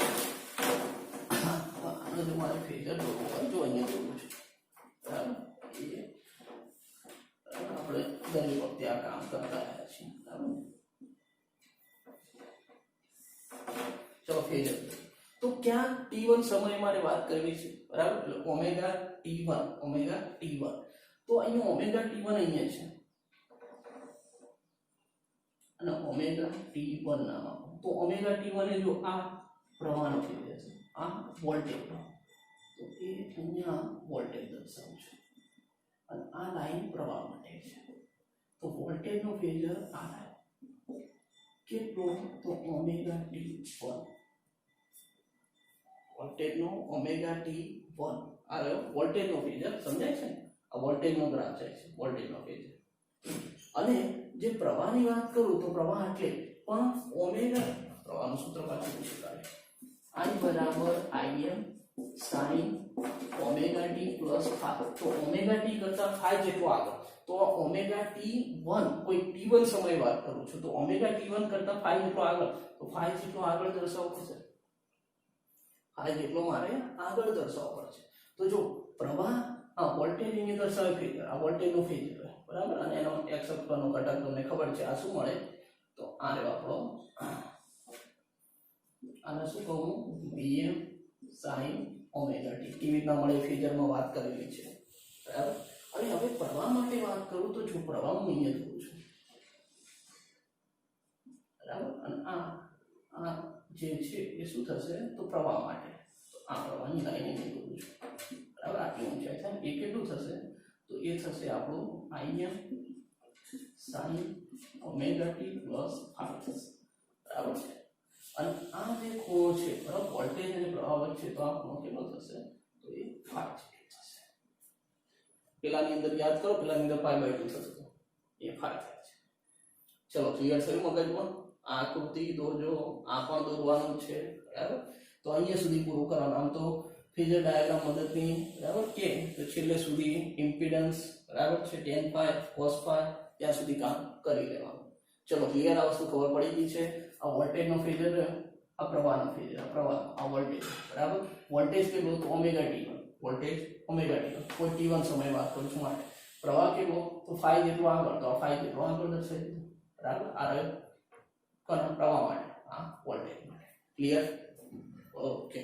આનો જો મારે ફેઝર દોરવું હોય જો અહીંયા દોરવું છે બરાબર આપણે દરેક વખતે આ કામ કરતા રહ્યા છીએ બરાબર ચલો ફેઝર તો ક્યાં t1 સમય મારે વાત કરવી છે બરાબર એટલે ઓમેગા t1 તો અહીંયા ઓમેગા t1 અહીંયા છે અને ઓમેગા t1 નામ આપો તો ઓમેગા t1 એ જો આ પ્રવાહનો ફેઝર છે આ વોલ્ટેજ તો એ અહીંયા વોલ્ટેજ દર્શાવું છું અને આ લાઈન પ્રવાહ માટે છે તો વોલ્ટેજનો ફેઝર આ લાઈન કેટલો તો ઓમેગા t1 વોલ્ટેજનો ઓમેગા t1 આ વોલ્ટેજનો ફેઝર સમજાય છે આ વોલ્ટેજનો ગ્રાફ છે વોલ્ટેજનો ફેઝર અને જે પ્રવાહની વાત કરું તો પ્રવાહ એટલે પણ ઓમેગા પ્રવાહનું સૂત્ર પાછું પૂછી કાઢે I બરાબર Im sin omega t plus phi તો ઓમેગા t કરતા phi જેટલો આગળ તો ઓમેગા t1 કોઈ t1 સમય વાત કરું છું તો ઓમેગા t1 કરતા phi જેટલો આગળ તો phi જેટલો આગળ દર્શાવવો પડશે phi જેટલો મારે આગળ દર્શાવવો પડશે તો જો પ્રવાહ વોલ્ટેજ ની દર્શાવે ફેઝર આ વોલ્ટેજનો ફેઝર બરાબર અને એનો x અક્ષ પરનો ઘટક તમને ખબર છે આ શું મળે તો આ રે આપણો આને શું કહું Vm sin ઓમેગા t કેવી રીતના મળે ફેઝરમાં વાત કરેલી છે બરાબર અને હવે પ્રવાહ માટે વાત કરું તો જો પ્રવાહ હું અહીંયા જોઉં છું બરાબર અને આ જે છે એ શું થશે તો પ્રવાહ માટે તો આ પ્રવાહની લાઈન અહીં જોઉં છું બરાબર આટલી ઊંચાઈ થાય એ કેટલું થશે તો એ થશે આપણું Im sin omega t plus phi થશે બરાબર છે અને આ જે ખૂણો છે બરાબર વોલ્ટેજ અને પ્રવાહ વચ્ચે તો આ ખૂણો કેટલો થશે તો એ phi જેટલો થશે પેલાની અંદર યાદ કરો પેલાની અંદર π/2 થતો હતો એ phi થાય છે ચલો ક્લિયર થયું મગજમાં આ આકૃતિ દોરજો આ પણ દોરવાનું છે બરાબર તો અહીંયા સુધી પૂરું કરવાનું આમ તો ફેઝર ડાયાગ્રામ મદદની બરાબર કે તો છેલ્લે સુધી ઇમ્પિડન્સ બરાબર છે tan phi cos phi ત્યાં સુધી કામ કરી લેવાનું ચલો ક્લિયર આ વસ્તુ ખબર પડી ગઈ છે આ વોલ્ટેજનો ફેઝર આ પ્રવાહનો ફેઝર આ પ્રવાહ આ વોલ્ટેજ બરાબર વોલ્ટેજ કેટલો તો omega t voltage omega t કોઈ t1 સમય વાત કરું છું માટે પ્રવાહ કેટલો તો phi જેટલો આગળ તો આ phi જેટલો આગળ દર્શાવી બરાબર આ રહ્યો કરંટ પ્રવાહ માટે આ વોલ્ટેજ માટે ક્લિયર ઓકે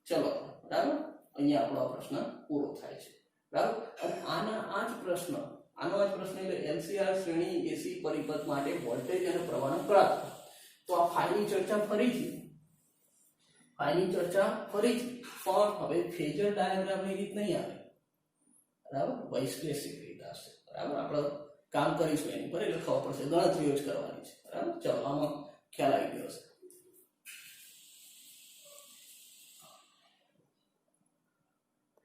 ચલો બરાબર અહીંયા આપણો પ્રશ્ન પૂરો થાય છે બરાબર અને આનો આ જ પ્રશ્ન એટલે LCR શ્રેણી AC પરિપથ માટે વોલ્ટેજ અને પ્રવાહનો કળા તો આ phi ચર્ચા ફરીથી પણ હવે ફેઝર ડાયાગ્રામની રીત નહીં આવે બરાબર વૈશ્લેષિક રીત આવશે બરાબર આપણે કામ કરીશું એની પર એટલે ખબર પડશે, ગણતરીઓ જ કરવાની છે. બરાબર, ચલો આમાં ખ્યાલ આવી ગયો હશે.